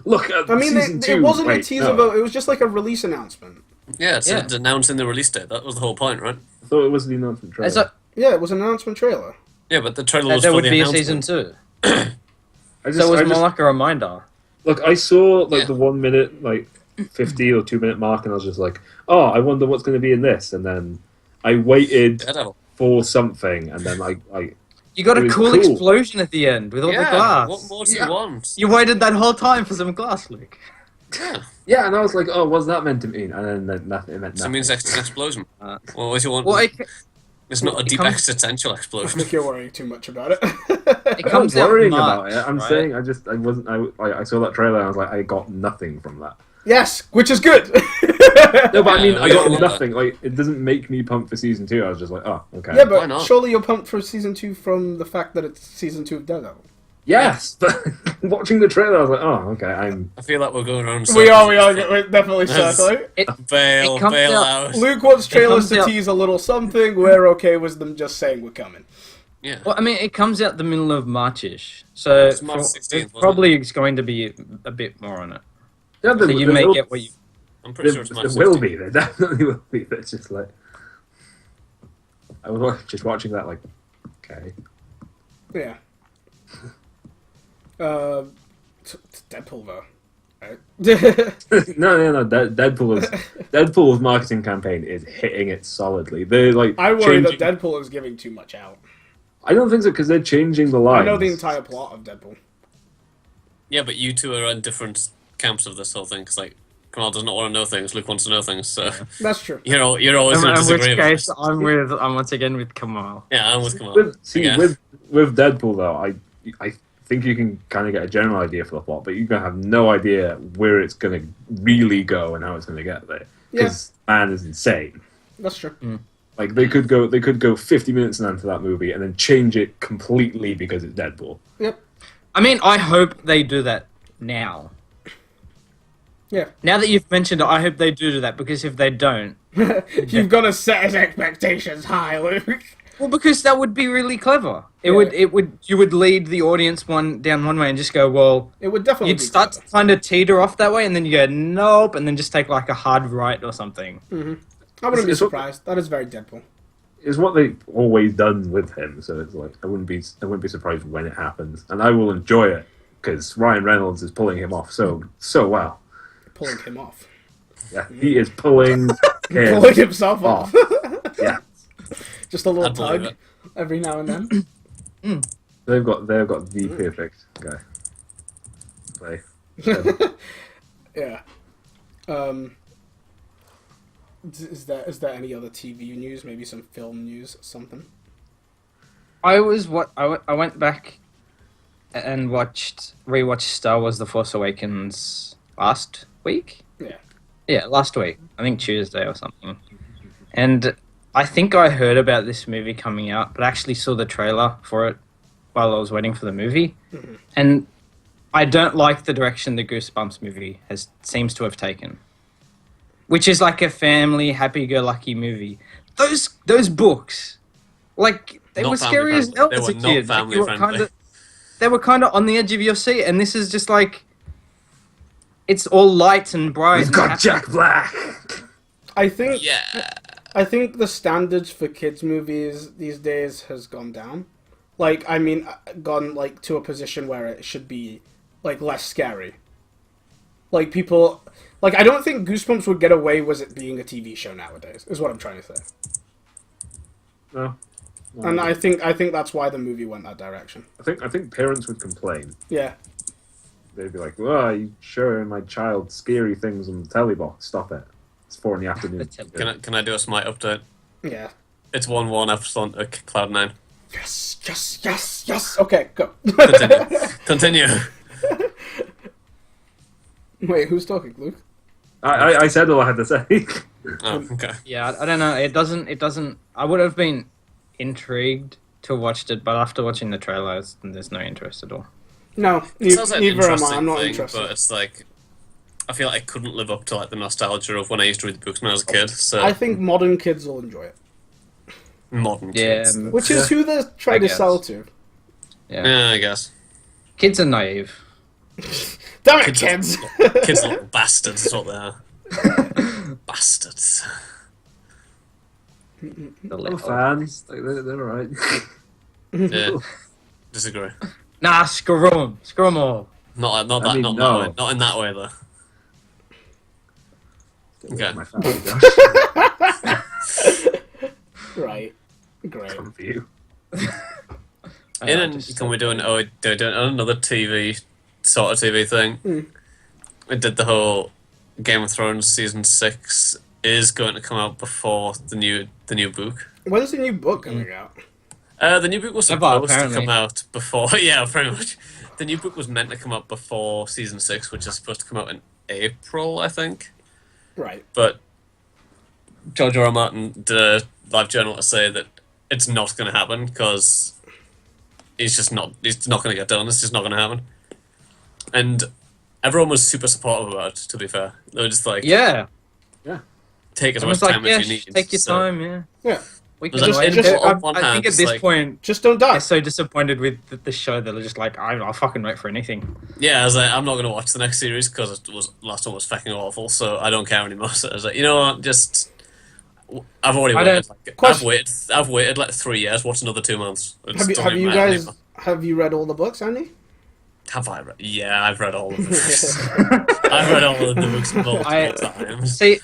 look at I mean, season 2. it wasn't a Wait, teaser, no. but it was just like a release announcement. Yeah, it's Yeah. announcing the release date. That was the whole point, right? I thought it was the announcement trailer. As a, Yeah, it was an announcement trailer. Yeah, but the trailer was there for would the be a announcement. season 2. I So it was I more like a reminder. look. I saw like Yeah. the 1 minute, like 50 or 2 minute mark, and I was just like, oh, I wonder what's going to be in this. And then I waited Daredevil. for something, and then I You got It a was cool, cool. explosion at the end with all the Yeah, glass. what more do Yeah. you want? You waited that whole time for some glass, Luke. Yeah, yeah, and I was like, oh, what's that meant to mean? And then nothing. It meant so it nothing. means an explosion. Uh, Well, what do you want? Well, It's not a it deep comes- existential I explosion. think you're worrying too much about it. it I'm not comes out worrying March, about it. I'm right? saying I wasn't. I saw that trailer and I was like, I got nothing from that. Yes, which is good. No, but I mean, Yeah, I we got all want nothing. Like, it doesn't make me pumped for season 2. I was just like, oh, okay. Yeah, Why but not? surely you're pumped for season 2 from the fact that it's season 2 of Daredevil. Yes, but watching the trailer, I was like, oh, okay. I feel like we're going around. We are we're definitely Yes. circling. Bail It comes out. Luke wants trailers comes to out- tease a little something. We're okay with them just saying we're coming. Yeah. Well, I mean, it comes out the middle of March-ish, so It's March 16th, wasn't it? probably it's going to be a bit more on it. Yeah, So you may get what you. I'm pretty sure There it's March will 16th. be. There definitely will be. But it's just like I was just watching that, like, okay. Yeah. Deadpool though. Right? no. Deadpool's marketing campaign is hitting it solidly. They're like. I worry that changing- Deadpool is giving too much out. I don't think so because they're changing the I lines. know the entire plot of Deadpool. Yeah, but you two are on different camps of this whole thing. Because like, Kamal does not want to know things. Luke wants to know things. So That's true. you're always going to In which disagree. case, With this. I'm once again with Kamal. Yeah, I'm with Kamal. With, with Deadpool though, I think you can kind of get a general idea for the plot, but you're gonna have no idea where it's gonna really go and how it's gonna get there because man is insane. That's true. Like they could go 50 minutes into that movie and then change it completely because it's Deadpool. Yep. I mean, I hope they do that now. Yeah. Now that you've mentioned it, I hope they do that because if they don't, You've got to set his expectations high, Luke. well, because that would be really clever. Yeah. You would lead the audience down one way and just go, well, It would definitely you'd be start to better. kind of teeter off that way, and then you go nope, and then just take like a hard right or something. I wouldn't be It's what- surprised. That is very Deadpool. It's what they've always done with him, so it's like I wouldn't be surprised when it happens, and I will enjoy it because Ryan Reynolds is pulling him off so well. Pulling him off. Yeah, he is pulling him Pulling himself off. Yeah, Just a little I'd believe tug it. every now and then. they've got the perfect guy. Play. Yeah. Is there any other TV news? Maybe some film news, something. I went back and rewatched Star Wars: The Force Awakens last week. Yeah. Yeah, last week. I think Tuesday or something. And I think I heard about this movie coming out, but I actually saw the trailer for it while I was waiting for the movie. Mm-hmm. And I don't like the direction the Goosebumps movie seems to have taken. Which is like a family, happy-go-lucky movie. Those books, like, they Not were scary family as hell friendly. as They a were kid. not family friendly. They were kind of on the edge of your seat, and this is just like, it's all light and bright. We've and got happy. Jack Black. I think Yeah. I think the standards for kids movies these days has gone down. Like, I mean, gone like to a position where it should be like less scary. Like people, like I don't think Goosebumps would get away with it being a TV show nowadays. Is what I'm trying to say. No. And I think that's why the movie went that direction. I think parents would complain. Yeah. They'd be like, "Well, you showing my child scary things on the telly box? Stop it! It's 4 PM." Can I do a Smite update? Yeah. It's 1-1 episode Cloud9. Yes, yes, yes, yes. Okay, go. Continue. Wait, who's talking, Luke? I said all I had to say. Oh, okay. Yeah, I don't know. It doesn't. I would have been intrigued to watch it, but after watching the trailers, there's no interest at all. No, It sounds like an neither am I. interesting I'm not thing, interested. but it's like I feel like I couldn't live up to like the nostalgia of when I used to read the books when I was a kid. So I think modern kids will enjoy it. modern Yeah, kids. Which is who they're trying to guess. sell to. Yeah, Yeah, I guess. kids are naive. Damn it, Kids kids! Kids are little bastards, is what they are. Bastards. The I'm little- fans. Like, they're alright. Yeah. Disagree. Nah, screw them. Screw them all. Not I that mean, not no. that way. Not in that way though. Okay. My family, Josh. Right. Great. Come for you. Can we do another TV sort of TV thing? We did the whole Game of Thrones season 6 is going to come out before the new book. When's the new book coming out? The new book was Never, supposed to apparently. come out before. Yeah, pretty much. The new book was meant to come out before season 6, which is supposed to come out in April, I think. Right. But George R. R. Martin did a live journal to say that it's not going to happen because it's not going to get done. It's just not going to happen. And everyone was super supportive about it, to be fair. They were just like, Yeah. take as I much was like, time yeah, as you need. take your So- time, yeah. Yeah. We There's can like wait. just- on one I hand, think at it's this like- point, Just don't die. they're so disappointed with the show that they're just like, I'll fucking wait for anything. Yeah, I was like, I'm not going to watch the next series because last one was fucking awful, so I don't care anymore. So I was like, you know what, just I've already I waited. don't- Like, Question. I've waited like 3 years. What's another 2 months? It Have you, doesn't have even you matter guys anymore. have you read all the books, Andy? Have I read? Yeah, I've read all of them. I've read all of the books multiple times. See,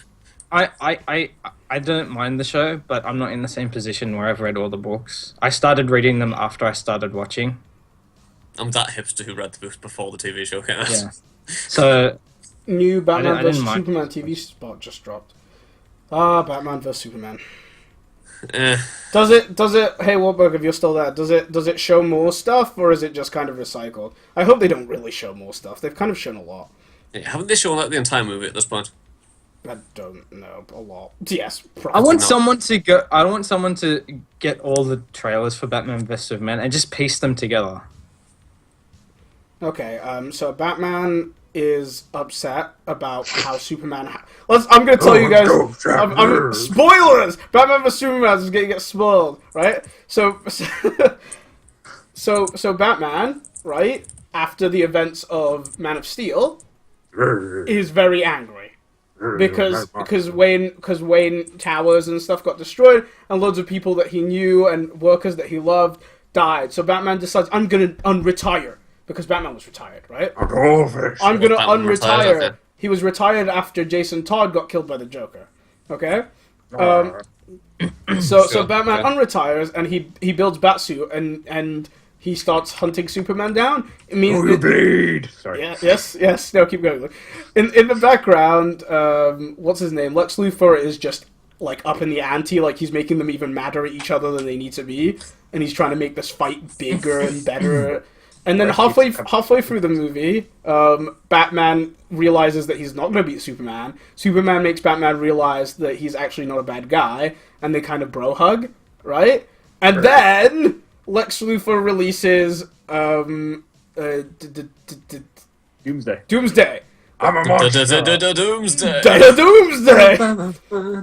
I don't mind the show, but I'm not in the same position where I've read all the books. I started reading them after I started watching. I'm that hipster who read the books before the TV show came out. Yeah. So New Batman I didn't vs mind. Superman TV spot just dropped. Ah, Batman vs Superman. Eh, Does it? Hey, Wahlberg, if you're still there, does it show more stuff, or is it just kind of recycled? I hope they don't really show more stuff. They've kind of shown a lot. yeah, haven't they shown like the entire movie at this point? I don't know, a lot. Yes, I probably. want not. someone to go. I want someone to get all the trailers for Batman vs Superman and just piece them together. Okay, so Batman is upset about how Superman. I'm gonna tell you guys. Spoilers. Batman vs Superman is gonna get spoiled, right? So Batman, right after the events of Man of Steel, is very angry because Wayne Towers and stuff got destroyed, and loads of people that he knew and workers that he loved died. So Batman decides, I'm gonna unretire. Because Batman was retired, right? I'm gonna Batman retired, unretire. okay. He was retired after Jason Todd got killed by the Joker. Okay? So Sure, Batman okay. unretires and he builds Batsuit and he starts hunting Superman down. It means bleed. Sorry. yeah, yes. No, keep going. In the background, what's his name? Lex Luthor is just like up in the ante, like he's making them even madder at each other than they need to be, and he's trying to make this fight bigger and better. And then Right, halfway through the movie, Batman realizes that he's not going to beat Superman. Superman makes Batman realize that he's actually not a bad guy, and they kind of bro hug, right? And then Lex Luthor releases Doomsday. I'm a monster. Doomsday. Doomsday.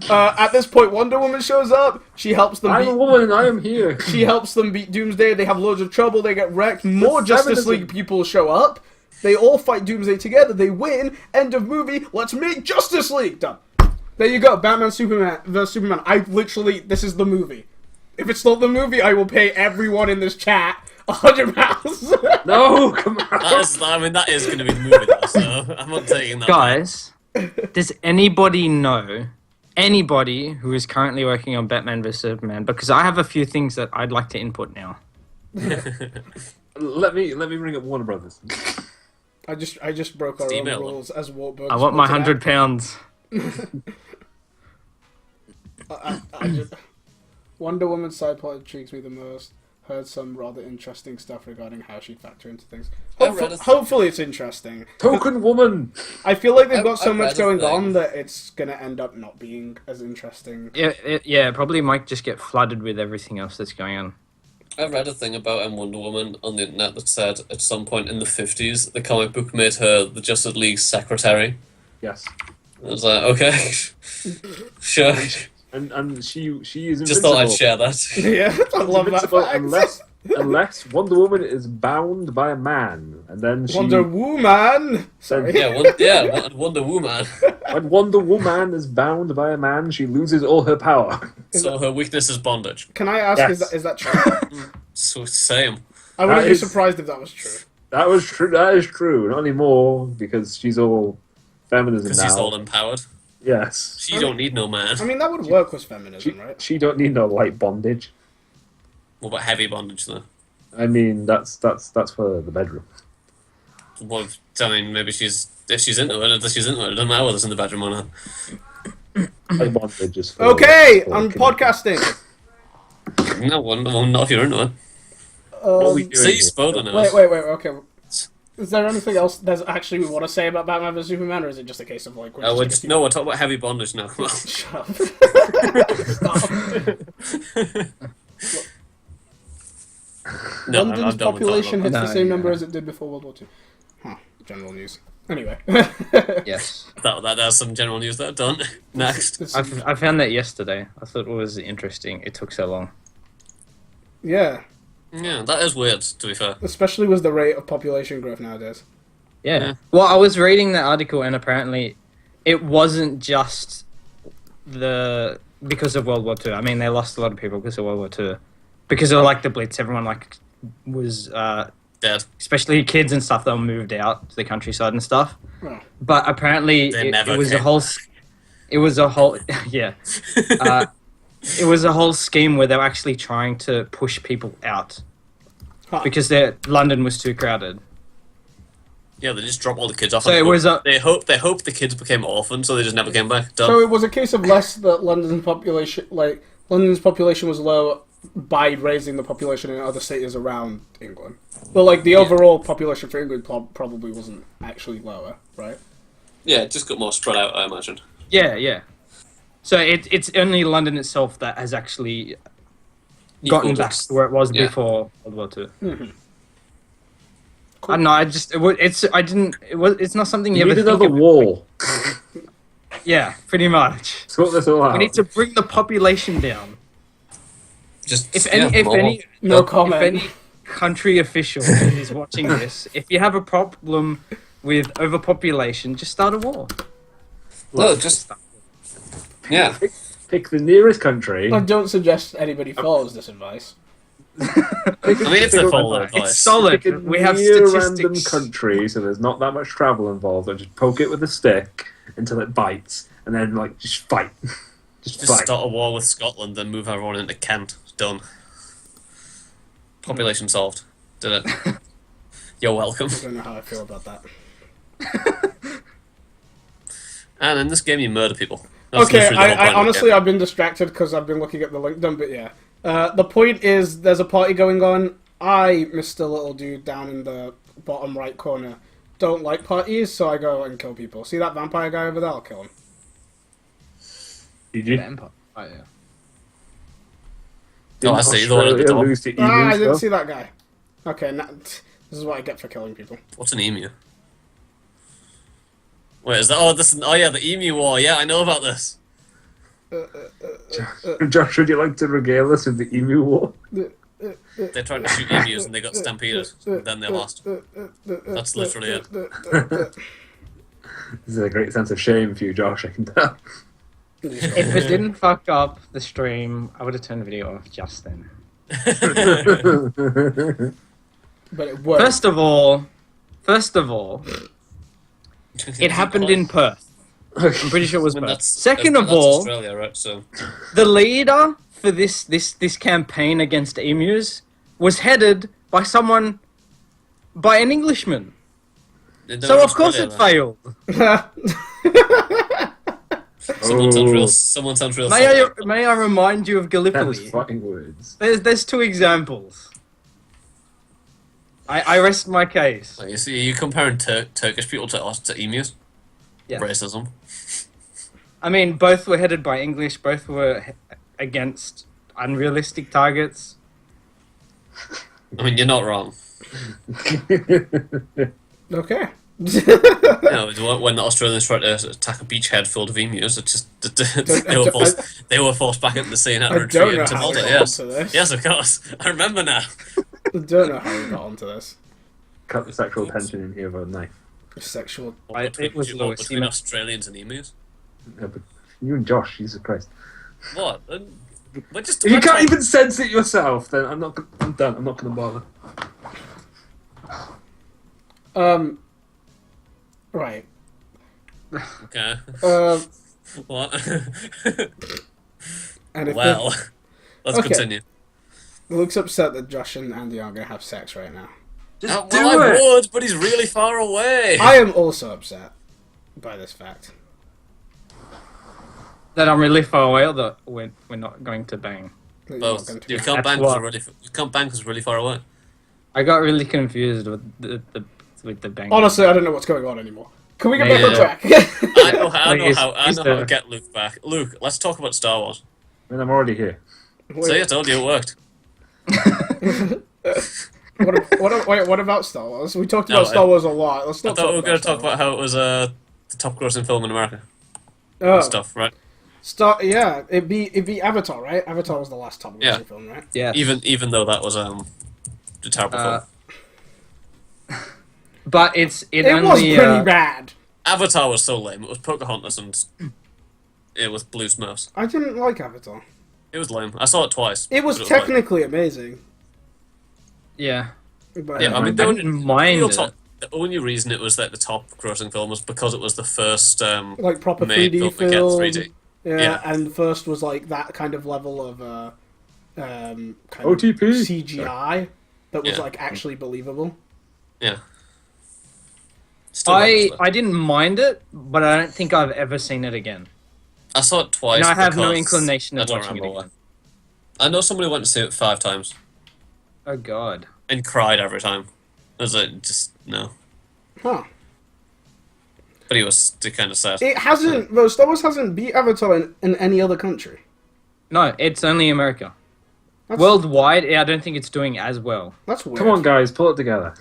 At this point, Wonder Woman shows up. She helps them. I'm a woman. I am here. She helps them beat Doomsday. They have loads of trouble. They get wrecked. More Justice League people show up. They all fight Doomsday together. They win. End of movie. Let's make Justice League. Done. There you go. Batman Superman vs Superman. This is the movie. If it's not the movie, I will pay everyone in this chat £100. No, come on. That is going to be the movie, though, so I'm not taking that. Guys, does anybody know anybody who is currently working on Batman vs Superman? Because I have a few things that I'd like to input now. Let me ring up Warner Brothers. I just broke our own rules as Wartburg. I want my £100. Wonder Woman's side plot intrigues me the most. Heard some rather interesting stuff regarding how she'd factor into things. Hopefully it's interesting. Token woman! I feel like they've got so much going on that it's going to end up not being as interesting. Yeah, probably might just get flooded with everything else that's going on. I read a thing about Wonder Woman on the internet that said at some point in the 50s, the comic book made her the Justice League's secretary. Yes. I was like, okay, sure. And she is invincible. Just thought I'd share that. Yeah, I love that fact. Unless Wonder Woman is bound by a man, and then she... Wonder Woman! Sorry. Wonder Woman. When Wonder Woman is bound by a man, she loses all her power. So her weakness is bondage. Can I ask, Yes. is that true? So same. I wouldn't be surprised if that was true. That was true. That is true. Not anymore, because she's all feminism now. Because she's all empowered. Yes. She don't need no man. I mean, that would work with feminism, right? She don't need no light bondage. What about heavy bondage, though? I mean, that's for the bedroom. Well, I mean, maybe if she's into it, it doesn't matter whether it's in the bedroom or not. Light bondage is for... Okay, for I'm kin- podcasting. No, not if you're into it. What are we doing See, here? spoiler now. Wait, okay. Is there anything else there's actually we want to say about Batman vs Superman, or is it just a case of like... We're talking about heavy bondage now. Come on. Shut up. Stop. No, London's I'm done with population hits that. the same number as it did before World War II. Huh. General news. Anyway. Yes. That's some general news there. Done. Next. I found that yesterday. I thought it was interesting. It took so long. Yeah. Yeah, that is weird, to be fair. Especially with the rate of population growth nowadays. Yeah. Well, I was reading the article, and apparently it wasn't just because of World War II. I mean, they lost a lot of people because of World War II. Because of, like, the Blitz, everyone, like, was... Dead. Especially kids and stuff that were moved out to the countryside and stuff. Oh. But apparently it was came. a whole... It was a whole... Yeah. It was a whole scheme where they were actually trying to push people out. Huh. Because London was too crowded. Yeah, they just drop all the kids off. So it was They hope the kids became orphaned, so they just never came back. Done. So it was a case of less that London's population was low by raising the population in other cities around England. But like the overall population for England probably wasn't actually lower, right? Yeah, it just got more spread out, I imagine. Yeah. So it's only London itself that has actually gotten back to where it was before World War II. Mm-hmm. Cool. I don't know. It's not something you We ever need think another of. wall. Yeah, pretty much. Sort this all out. We need to bring the population down. Just If any country official is watching this, if you have a problem with overpopulation, just start a war. No, just yeah. Pick the nearest country. I don't suggest anybody follows this advice. I mean, it's a full It's advice. solid. Pick a We have near statistics. random country, so there's not that much travel involved, and just poke it with a stick until it bites, and then like just fight. Just Just fight. start a war with Scotland, then move everyone into Kent. Done. Population solved. Did it. You're welcome. I don't know how I feel about that. And in this game, you murder people. That's Okay, literally the whole point of the honestly, game. I've been distracted because I've been looking at the link dump, but yeah. The point is, there's a party going on I, Mr. Little Dude down in the bottom right corner, don't like parties, so I go and kill people. See that vampire guy over there? I'll kill him. Did you? Vampire. Oh yeah. Oh, I see. The one at the Australia top. lose to Ah, I emus, didn't though? see that guy. Okay, this is what I get for killing people. What's an emu? Wait, is that? Oh, this. Oh yeah, the emu war. Yeah, I know about this. Josh, would you like to regale us with the emu war? They tried to shoot emus and they got stampeded. And then they lost. That's literally it. This is a great sense of shame for you, Josh, I can tell. If it didn't fuck up the stream, I would have turned the video off just then. But it worked. First of all, it happened in Perth. I'm pretty sure it was I mean, Perth. that's, Second that's of all, Australia, right? So the leader for this campaign against emus was headed by an Englishman. So of course it failed. Someone sounds real. May I remind you of That's Gallipoli? fighting words. There's two examples. I rest my case. Like, you see, you comparing Turkish people to emus? Yeah. Racism. I mean, both were headed by English. Both were against unrealistic targets. I mean, you're not wrong. Okay. You know, when the Australians tried to attack a beachhead full of emus, it just they were forced back into the sea and had to I don't retreat know into how Malta. we got Yes, onto this. yes, of course. I remember now. I don't know how we got onto this. Cut the sexual tension in here with a knife. Sexual. It was Lewis. Between Australians and emus. Yeah, but you and Josh, Jesus Christ. What? We're just. If you can't even sense it yourself, then I'm done. I'm not going to bother. Right. Okay. What? And if Well, let's Okay. continue. Luke's upset that Josh and Andy are going to have sex right now. Just Well, I would, but he's really far away. I am also upset by this fact. That I'm really far away, or that we're not going to bang. That you're not Both. going to You be- can't That's bank what- because really far away. I got really confused with the bang. Honestly, I don't know what's going on anymore. Can we get back on Yeah. track? I know how He's to get Luke back. Luke, let's talk about Star Wars. I mean, I'm already here. See, I told you it worked. What about Star Wars? We talked No, about Star Wars a lot. Let's I not thought talk we were going to Star talk about how it was the top grossing film in America Wars. and stuff, right? Yeah, it'd be Avatar, right? Avatar was the last top grossing Yeah. film, right? Yeah. Even though that was a terrible film. But it It only was pretty bad. Avatar was so lame. It was Pocahontas and it was Blue Smurfs. I didn't like Avatar. It was lame. I saw it twice. It was but technically amazing. yeah. But, lame. Yeah, I mean, I didn't mind it. the only reason it was like the top grossing film was because it was the first like proper made 3D film to get film. 3D. Yeah, Yeah. and first was like that kind of level of kind OTP. of CGI that was Yeah. like actually believable. Yeah. Still happens, though. I didn't mind it, but I don't think I've ever seen it again. I saw it twice. And I have no because inclination I of don't watching it remember again. why. I know somebody went to see it 5 times Oh god. and cried every time. I was like, just no. Huh. But he was kind of sad. It hasn't. Though Star Wars hasn't beat Avatar in any other country. No, it's only America. That's, Worldwide, I don't think it's doing as well. that's weird. Come on, guys, pull it together.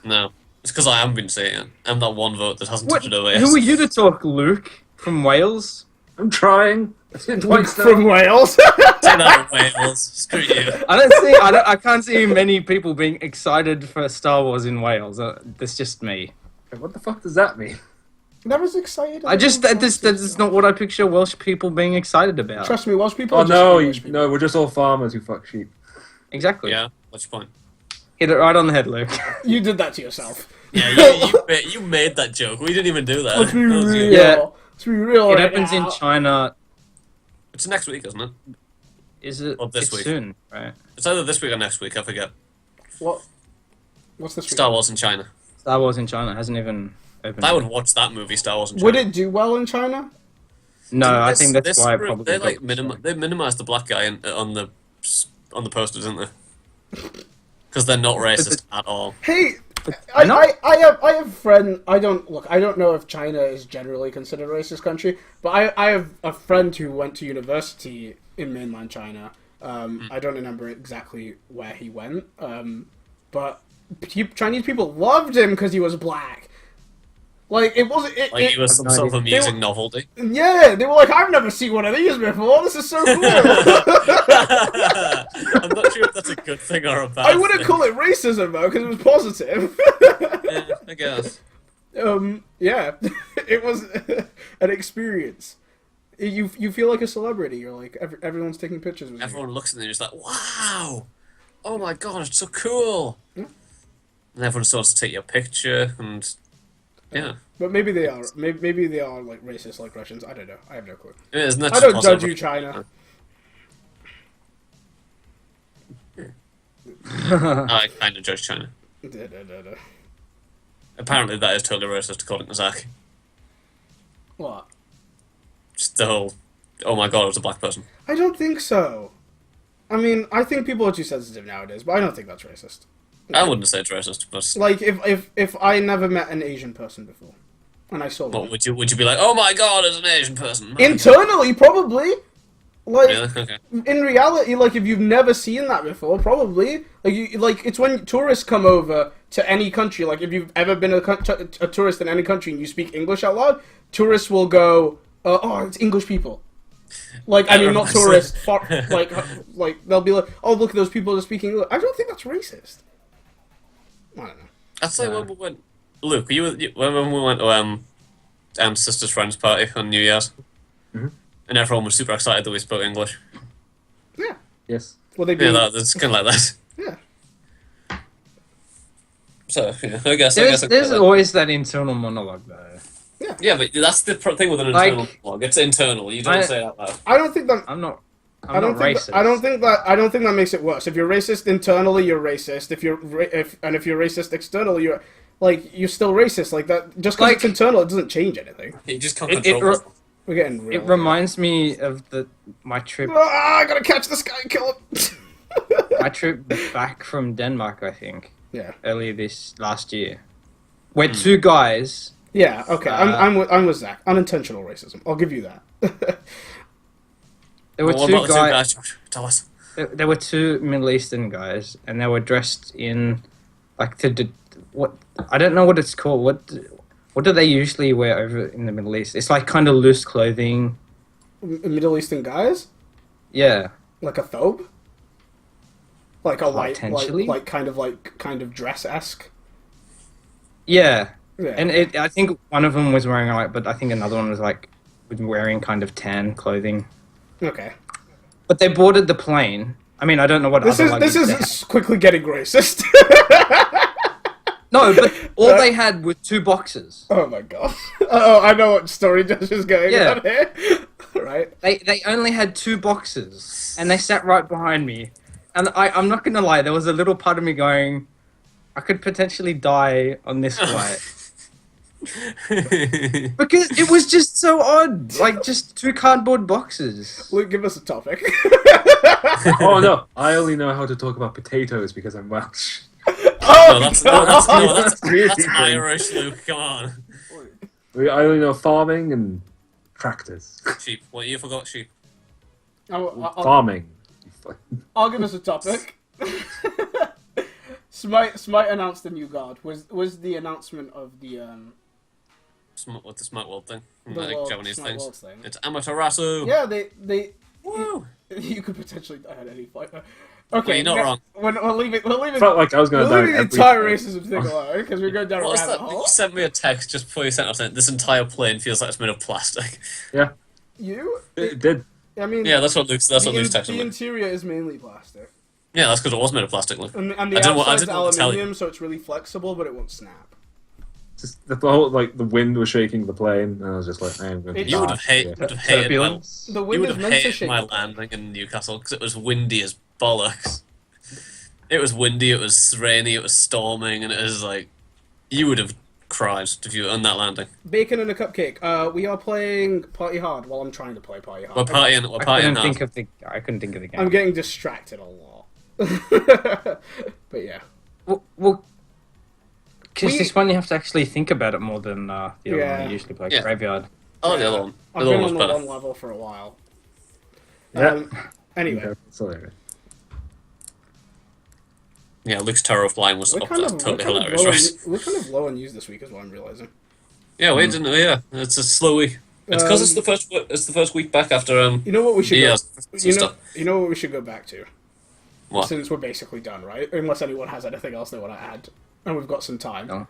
No. It's because I haven't been seeing it. I'm that one vote that hasn't What? touched it away. Who are you to talk, Luke from Wales? I'm trying. I didn't Luke like from Wales. Say that in Wales. Screw you. I can't see many people being excited for Star Wars in Wales. That's just me. What the fuck does that mean? That was excited. That's not what I picture Welsh people being excited about. Trust me, Welsh people. Oh are just no, English people. no, we're just all farmers who fuck sheep. Exactly. Yeah, what's your point? Hit it right on the head, Luke. You did that to yourself. Yeah, you made that joke. We didn't even do that. Let's be That was you. real. Yeah. Let's be real. It right opens in now. China. It's next week, isn't it? Is it? Or this it's week. soon, right? It's either this week or next week. I forget. What? What's this? Star Wars in China. Star Wars in China hasn't even opened. I would watch that movie, Star Wars in China. Would it do well in China? No, I think that's This- why I probably. they like got- they minimized the black guy on the poster, didn't they? because they're not racist at all. Hey, I know. I have friend. I don't know if China is generally considered a racist country, but I have a friend who went to university in mainland China. I don't remember exactly where he went, but Chinese people loved him because he was black. Like it wasn't. Like he was some sort of amusing novelty. Yeah, they were like, I've never seen one of these before. This is so cool. I'm not sure if that's a good thing or a bad I wouldn't thing. call it racism though, because it was positive. Yeah, I guess. Yeah, it was an experience. You feel like a celebrity. You're like everyone's taking pictures with Everyone looks at them and just like, wow! Oh my god, it's so cool! Yeah. And everyone starts to take your picture, and yeah. But maybe they are. Maybe they are like racist, like Russians. I don't know. I have no clue. Yeah, isn't that I just don't possible? judge you, China. I kind of judge China. Da, da, da, da. Apparently, that is totally racist according to Zach. What? Just the whole, oh my god, it's a black person. I don't think so. I mean, I think people are too sensitive nowadays, but I don't think that's racist. I wouldn't say it's racist, but Like if I never met an Asian person before, and I saw one. what, would you be like, oh my god, it's an Asian person? My Internally, probably. Like God. Really? Okay. in reality, like if you've never seen that before, probably like it's when tourists come over to any country. Like if you've ever been a tourist in any country and you speak English out loud, tourists will go, "Oh, it's English people." Like I mean, not tourists. Like they'll be like, "Oh, look at those people that are speaking English." I don't think that's racist. I don't know. I'd say when we went, Luke, when we went to sister's friend's party on New Year's, and everyone was super excited that we spoke English. Yeah. Yes. Well, they be. Yeah, that's kind of like that. Yeah. So yeah, I guess There's always that internal monologue though. Yeah, but that's the thing with an Like- internal monologue. It's internal. You don't say it out loud. I don't think that. I'm not I don't think racist. I don't think that makes it worse. If you're racist internally, you're racist. If you're if you're racist externally, you're still racist. Like that, just because Like- it's internal, it doesn't change anything. You just can't It- control it re- it. We're getting real. It reminds me of my trip I gotta catch this guy and kill him. back from Denmark, I think, Yeah. earlier this last year, where two guys. Yeah. Okay. I'm with Zach. Unintentional racism. I'll give you that. There were What two about the two guys. guys? Josh? Tell us. There were two Middle Eastern guys, and they were dressed in like what I don't know what it's called. What do they usually wear over in the Middle East? It's like kind of loose clothing. Middle Eastern guys, Yeah. like a thobe, like a light, Potentially. like kind of dress-esque. Yeah. Yeah. And I think one of them was wearing like, but I think another one was like wearing kind of tan clothing. Okay. But they boarded the plane. I mean, I don't know what This other is luggage they had. quickly getting racist. No, but all they had were two boxes. Oh my god. Oh, I know what story Josh is going Yeah. on here. Right. They only had two boxes, and they sat right behind me. And I'm not gonna lie, there was a little part of me going, I could potentially die on this flight. Because it was just so odd. Like, just two cardboard boxes. Luke, give us a topic. Oh no, I only know how to talk about potatoes because I'm Welsh. No, that's Really Irish, Luke. Come on. I only know farming and tractors. Sheep. What, you forgot sheep? Farming. I'll give us a topic. Smite announced a new god. Was the announcement of the What's the Smite World thing? The Like world- Japanese Smite things. World thing. It's Amaterasu. Yeah, they Woo! you could potentially die at any fight. Well, Okay, you're not wrong. We'll leave it. Felt like I was We'll gonna die. leave the every entire fight. racism thing alone because we're going down a What was rabbit that? hole. You sent me a text just before you sent it saying this entire plane feels like it's made of plastic. Yeah, You? it did. I mean, Yeah, that's what Luke's the texted me. interior is mainly plastic, Yeah, that's because it was made of plastic, Luke. and the I didn't want- I outside's didn't want to tell you. aluminium, so it's really flexible, but it won't snap. Just the whole like the wind was shaking the plane, and I was just like, I am going to You die. would have hated my, Turbulence. The you wind would is have meant to hated shake. my the plane. landing in Newcastle because it was windy as bollocks. It was windy, it was rainy, it was storming, and it was like you would have cried if you were on that landing. Bacon and a cupcake. We are playing Party Hard while I'm trying to play Party Hard. We're partying I couldn't hard. think of the game. I'm getting distracted a lot. But yeah. Well, because We- this one you have to actually think about it more than the other Yeah. one you usually play, Yeah. Graveyard. I like the other one. The I've other been one was on the better. one level for a while. Yeah. Anyway, Okay, sorry. Yeah, Luke's Terror of Flying was we're up kind there. of Totally low hilarious, right? on, we're kind of low on news this week, is what I'm realizing. Yeah, we didn't. Yeah, it's a slow week. It's because it's the first. It's the first week back after You know what we should yeah, you know what we should go back to, What? since we're basically done, right? Unless anyone has anything else they want to add, and we've got some time. No.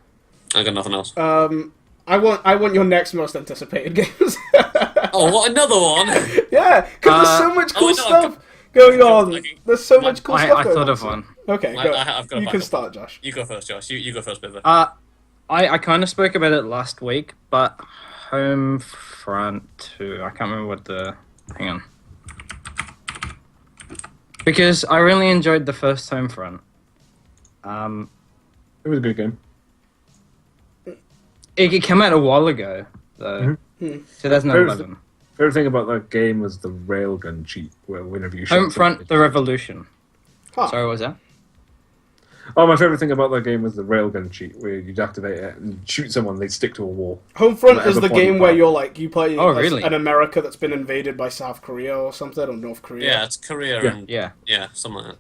I got nothing else. I want your next most anticipated games. Oh, what, another one? Yeah, because there's so much cool no, I've stuff going on. like- There's so much cool stuff I going thought on. of one. Okay, I- go. I've got a You can backup. start, Josh. You go first, Josh. You go first, baby. I kind of spoke about it last week, but Homefront 2. I can't remember what the. Hang on. Because I really enjoyed the first Homefront. It was a good game. It came out a while ago, though. Mhm. 2011. Favorite thing about that game was the railgun cheat, where whenever you shot Homefront: somebody- The Revolution. Huh. Sorry, what was that? Oh, my favorite thing about that game was the railgun cheat, where you'd activate it and shoot someone, they'd stick to a wall. Homefront Whatever is the point game you where find. you're like you play Oh, as really? an America that's been invaded by South Korea or something, or North Korea. Yeah, it's Korea Yeah. and Yeah. something like that.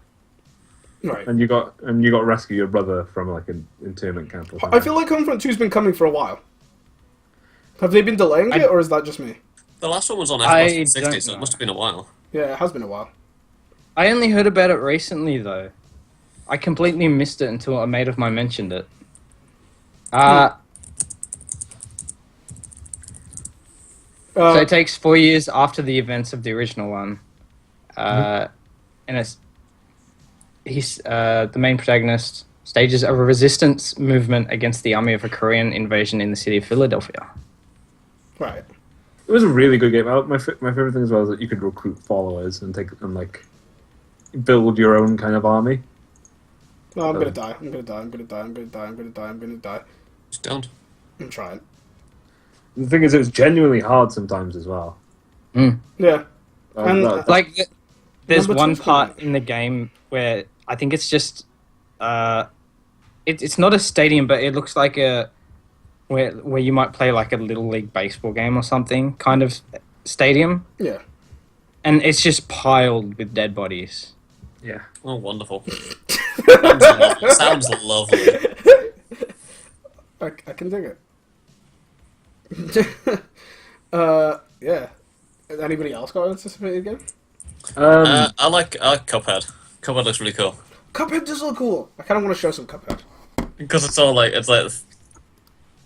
Right. And you got to rescue your brother from like an internment camp or something. I feel like Homefront 2's been coming for a while. Have they been delaying it, or is that just me? The last one was on I Xbox 360, don't so it know. must have been a while. Yeah, it has been a while. I only heard about it recently, though. I completely missed it until a mate of mine mentioned it. So it takes 4 years after the events of the original one, and he's the main protagonist stages a resistance movement against the army of a Korean invasion in the city of Philadelphia. Right. It was a really good game. My favorite thing as well is that you could recruit followers and like build your own kind of army. No, I'm gonna die. I'm gonna die. I'm gonna die. I'm gonna die. I'm gonna die. I'm gonna die. Just don't. I'm trying. The thing is, it was genuinely hard sometimes as well. Yeah. And, Like, there's Number one two's part cool. in the game where I think it's just, it's not a stadium, but it looks like a where you might play like a little league baseball game or something kind of stadium, Yeah. and it's just piled with dead bodies. Yeah. Oh, wonderful. Sounds lovely. I can dig it. Yeah. Anybody else got an anticipated game? I like Cuphead. Cuphead looks really cool Cuphead does look cool. I kind of want to show some Cuphead. because it's like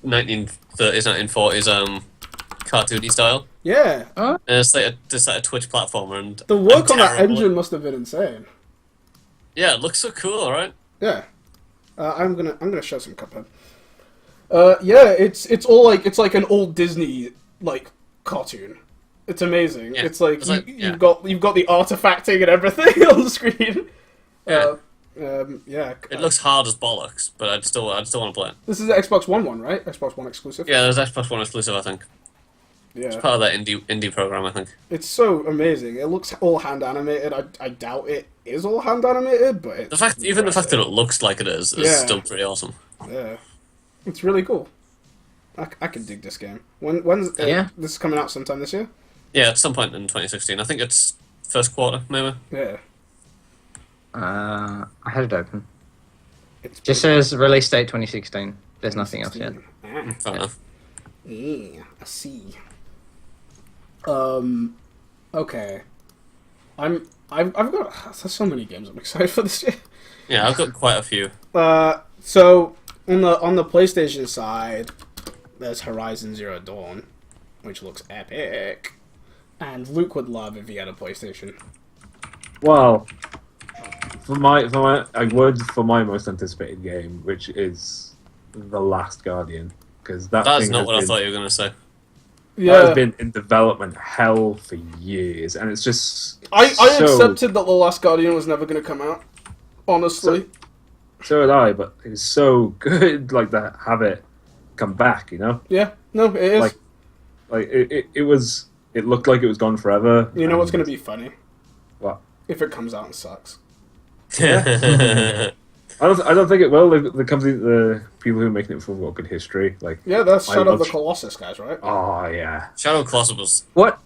1930s, 1940s cartoony style. Yeah. And it's like a Twitch platformer, and The work I'm on that terrible. engine must have been insane. Yeah, it looks so cool, right? Yeah. I'm gonna show some Cuphead. Yeah, it's all like it's like an old Disney like cartoon. It's amazing. Yeah. It's like, It's like- you've got the artifacting and everything on the screen. Yeah. Yeah. It looks hard as bollocks, but I'd still want to play it. This is the Xbox One, right? Xbox One exclusive. Yeah, there's Xbox One exclusive, I think. Yeah. Part of that indie program, I think. It's so amazing. It looks all hand animated. I doubt it is all hand animated, but it's The fact that it looks like it is Yeah. still pretty awesome. yeah, it's really cool. I can dig this game. When's Yeah. this is coming out sometime this year? Yeah, at some point in 2016. I think it's first quarter, maybe. Yeah. I had it open. It's Just says release date 2016. There's nothing else yet. Ah, Fair enough. yeah, I see. Okay. I've got there's so many games I'm excited for this year. Yeah, I've got quite a few. So on the PlayStation side, there's Horizon Zero Dawn, which looks epic, and Luke would love if he had a PlayStation. Well, for my most anticipated game, which is The Last Guardian, because that That's thing not has what I been- thought you were going to say. That has been in development hell for years, and it's just I so, accepted that The Last Guardian was never going to come out. Honestly. So did I, but it was so good, like to have it come back, you know. Yeah. No, it is. Like it was. It looked like it was gone forever. You know what's and- going to be funny? What? If it comes out and sucks. I don't think it will. The people who are making it for got good history. Like, Yeah, that's I Shadow of the love- Colossus guys, right? oh yeah. Shadow Colossus was What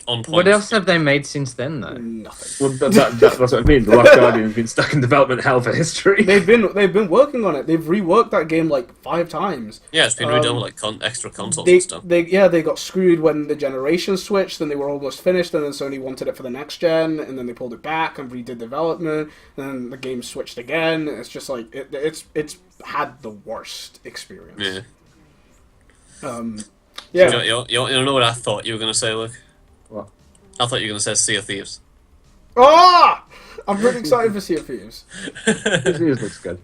on point. what else have they made since then though? Nothing. Well, that's what I mean. The Last Guardian has been stuck in development hell for history. They've been working on it. They've reworked that game like 5 times. Yeah, it's been redone with like extra consoles They, and stuff. they got screwed when the generation switched, then they were almost finished, and then Sony wanted it for the next gen, and then they pulled it back and redid development, and then the game switched again. It's just like it's had the worst experience. Yeah. Yeah. You know what I thought you were gonna say, Luke? What? I thought you were gonna say Sea of Thieves. Ah! I'm really excited for Sea of Thieves. This looks good.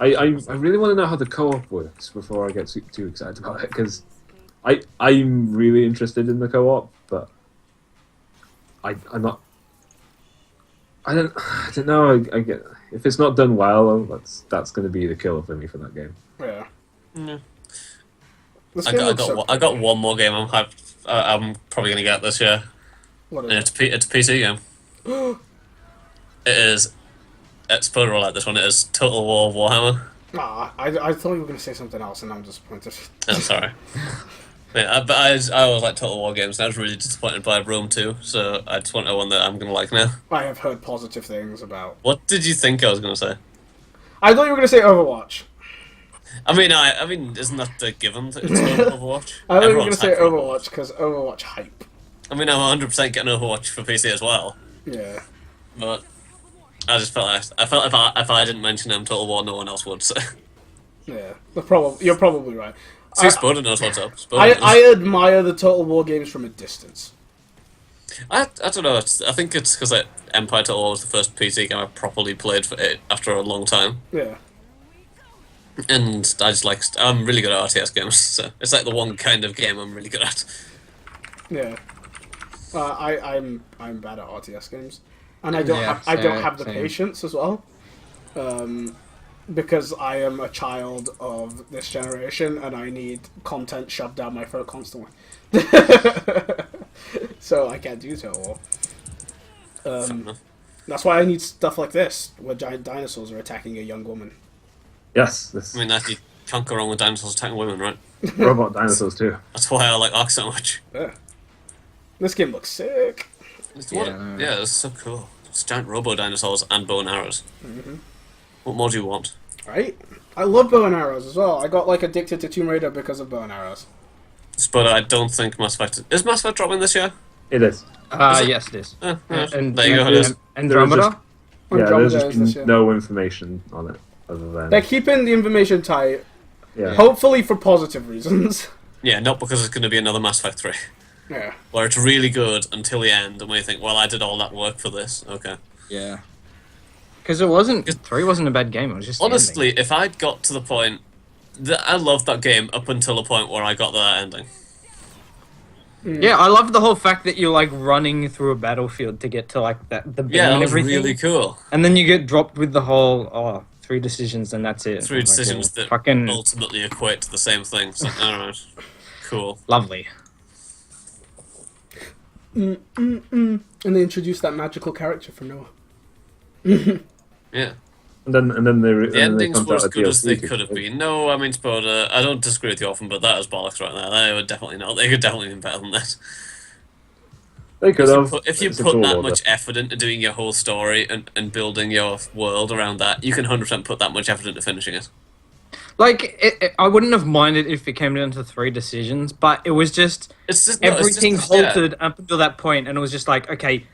I really want to know how the co-op works before I get too excited about it, because I'm really interested in the co-op, but I'm not. I don't know. I get if it's not done well, that's going to be the killer for me for that game. Yeah. Yeah. This I game got looks so I got pretty. one more game I'm hyped. I'm probably gonna get this year, What and is it's a PC game. It is. It's spoiler alert. This one it is Total War Warhammer. I thought you were going to say something else, and I'm disappointed. I'm sorry. Yeah, but I always like Total War games, and I was really disappointed by Rome 2, so I just want one that I'm gonna like now. I have heard positive things about. What did you think I was gonna say? I thought you were going to say Overwatch. I mean, isn't that the given that it's Overwatch? I thought you were going to Everyone's say hyped for Overwatch because Overwatch hype. I mean, I'm 100% getting Overwatch for PC as well, Yeah. but I just felt if I didn't mention them Total War, no one else would. So, Yeah. You're probably right. see, Spoda knows what's up. I admire the Total War games from a distance. I don't know. I think it's because Empire Total War was the first PC game I properly played for it after a long time, Yeah. and I just like I'm really good at RTS games. So it's like the one kind of game I'm really good at. Yeah. I'm bad at RTS games, and I don't Yeah, have the same. patience as well, because I am a child of this generation and I need content shoved down my throat constantly. So I can't do Total War. Fair enough. That's why I need stuff like this, where giant dinosaurs are attacking a young woman. Yes, this I mean, that you can't go wrong with dinosaurs attacking women, right? robot dinosaurs too. That's why I like Ark so much. Yeah. This game looks sick. Yeah, it's so cool. It's giant robo dinosaurs and bow and arrows. What more do you want? Right? I love bow and arrows as well. I got like addicted to Tomb Raider because of bow and arrows. But I don't think Mass Effect is Mass Effect dropping this year. It is. Yes, it is. And There you go. It is. Andromeda? Yeah, there's Andromeda just is this year. no information on it other than They're keeping the information tight, yeah. hopefully for positive reasons. Yeah, not because it's going to be another Mass Effect 3, Yeah. where it's really good until the end, and we think, well, I did all that work for this. Okay. Yeah. Because it wasn't... 3 wasn't a bad game, it was just the Honestly, if I'd got to the point that I loved that game up until the point where I got to that ending. ending. Yeah, I love the whole fact that you're, like, running through a battlefield to get to, like, the beam Yeah, that and was everything. really cool. And then you get dropped with the whole, 3 decisions and that's it. 3 Like, decisions yeah, that fucking ultimately equate to the same thing. So, alright. Cool. lovely. And they introduced that magical character from Noah. Yeah. And then The endings were as good as they could have been. been. No, I mean, Spoda, I don't disagree with you often, but that is bollocks right there. They would definitely not. They could definitely be better than that. They could have. If you It's a put tall that order. much effort into doing your whole story and building your world around that, you can 100% put that much effort into finishing it. Like, I wouldn't have minded if it came down to 3 decisions, but it was just... It's just no, it's everything just, yeah. halted up until that point, and it was just like, okay,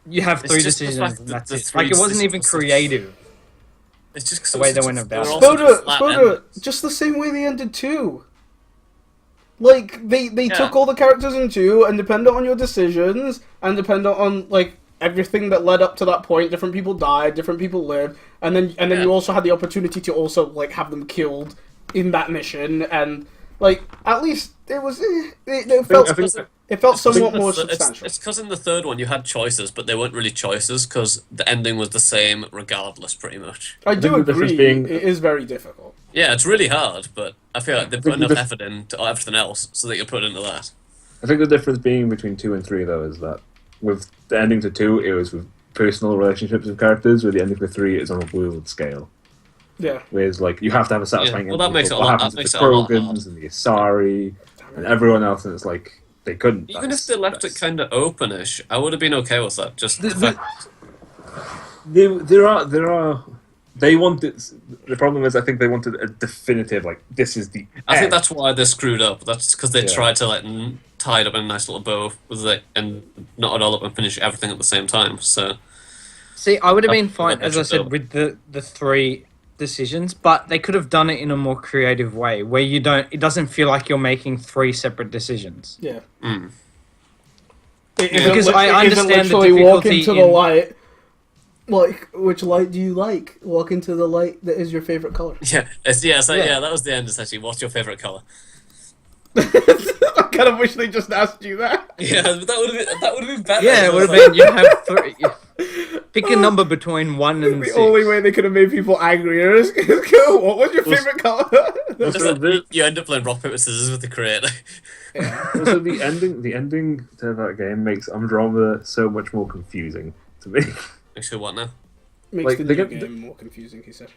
you have It's 3 just the decisions, fact and that that's the it. 3 Like, it wasn't even decisions- creative. It's just 'cause The way it was they went such- about were it. also just flat endings. Just the same way they ended 2. Like, they Yeah. took all the characters in 2, and dependent on your decisions, and dependent on, like, everything that led up to that point, different people died, different people lived, and then Yeah. you also had the opportunity to also, like, have them killed in that mission, and, like, at least it was... It felt, I think it felt somewhat It's- more it's- substantial. It's because in the third one you had choices, but they weren't really choices because the ending was the same regardless, pretty much. I do think the difference agree, being- it is very difficult. Yeah, it's really hard, but I feel like they put think the enough dif- effort into everything else so that you put into that. I think the difference being between 2 and 3 though is that with the ending to 2, it was with personal relationships with characters, where the ending for 3 is on a world scale. Yeah. Whereas, like, you have to have a satisfying well, that ending makes for it a what lot- happens that to the makes it a lot Krogans and the Asari and everyone else, and it's like, they couldn't. Even if they left it kind of openish, I would have been okay with that. Just the The- fact, There are. They wanted. The problem is, I think they wanted a definitive, like, this is the. I think end. that's why they screwed up. That's because they Yeah. tried to like tie it up in a nice little bow with it and knot it all up and finish everything at the same time. So See, I would have been That's fine, what as they I should said, with the 3 decisions, but they could have done it in a more creative way, where it doesn't feel like you're making 3 separate decisions. Yeah. mm. Because I It isn't understand the literally walk difficulty into the in- light. Like, which light do you like? Walk into the light that is your favorite color. yeah, that was the end. Essentially, what's your favorite color? I kind of wish they just asked you that. Yeah, but that would have been better. Yeah, it would have been, you have 3. Pick a number between 1 and The 6. only way they could have made people angrier is go, what was your favorite color? Just So like, you end up playing rock paper scissors with the creator. So the ending to that game makes Andromeda so much more confusing to me. Actually, what now? Makes Like, the they new get- game more confusing, he said.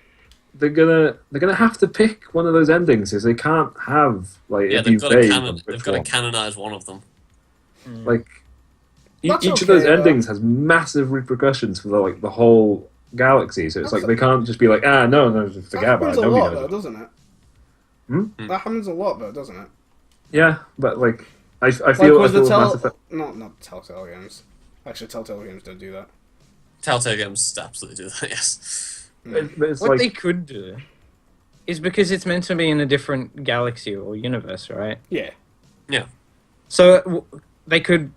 They're gonna have to pick one of those endings, because they can't have like Yeah, a they've got debate to on canon. They've which got to one. canonize one of them. Like That's each of those okay, though. endings has massive repercussions for the whole galaxy. So it's That's like they can't just be like, no, just That forget about happens it. a Nobody lot, knows though, it. doesn't it? Hmm? That happens a lot, though, doesn't it? Yeah, but like I feel Like, I was feel the Mass Effect. Not Telltale games. Actually, Telltale games don't do that. Telltale games absolutely do that. Yes. But it's What like they could do is, because it's meant to be in a different galaxy or universe, right? Yeah. Yeah. So they could,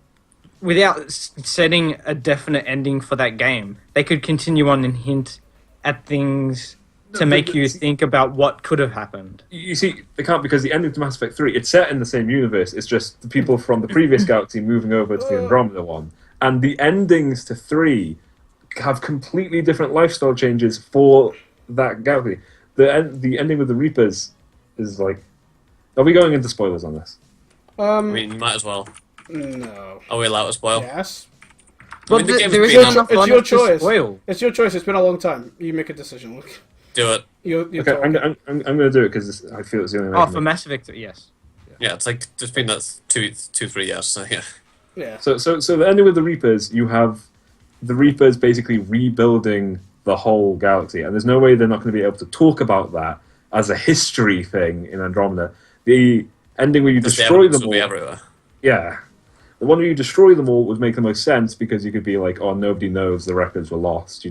without setting a definite ending for that game, they could continue on and hint at things to make you think about what could have happened. you see, they can't, because the ending to Mass Effect 3, it's set in the same universe. It's just the people from the previous galaxy moving over to the Andromeda one, and the endings to 3 have completely different lifestyle changes for that galaxy. The ending with the Reapers is like. Are we going into spoilers on this? I mean, you might as well. No. Are we allowed to spoil? Yes. But the game's there been isn't on- enough It's on your it to choice. spoil. It's your choice. It's been a long time. You make a decision, Luke. Do it. You're Okay, talking. I'm going to do it because I feel it's the only way. I Oh, can for make Mass Effect, yes. Yeah, it's like just been that 3 years. So yeah. Yeah. So the ending with the Reapers, you have the Reapers basically rebuilding the whole galaxy, and there's no way they're not going to be able to talk about that as a history thing in Andromeda. The ending where you Because the destroy evidence them will be all, everywhere. yeah, the one where you destroy them all would make the most sense, because you could be like, oh, nobody knows the records were lost,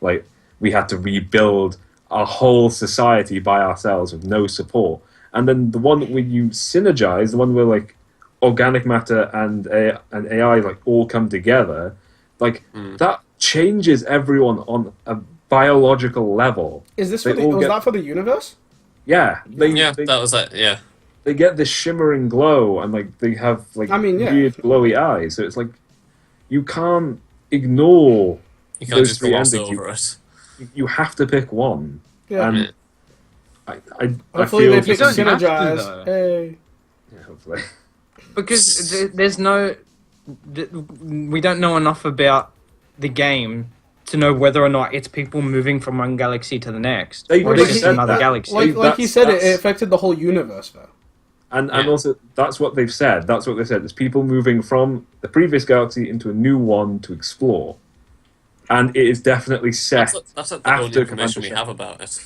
like we had to rebuild a whole society by ourselves with no support. And then the one where you synergize, the one where like organic matter and AI like all come together, like that changes everyone on a biological level. Is this They for the? all Was get- that for the universe? Yeah, Yeah, that was it. Yeah. they get this shimmering glow, and like they have like I mean, yeah. weird glowy eyes. So it's like you can't ignore You can't those just three gloss endings. over it. You have to pick one. Yeah. And I Hopefully feel they pick don't have to, synergize. though. Hey. yeah, hopefully. Because there's no... We don't know enough about the game to know whether or not it's people moving from one galaxy to the next. They- Or they it's just said another that- galaxy. Like he That's- said, it that's- affected the whole universe, though. And Yeah. also that's what they've said. That's what they said. It's people moving from the previous galaxy into a new one to explore. And it is definitely set That's like the after only information we Commander have about it,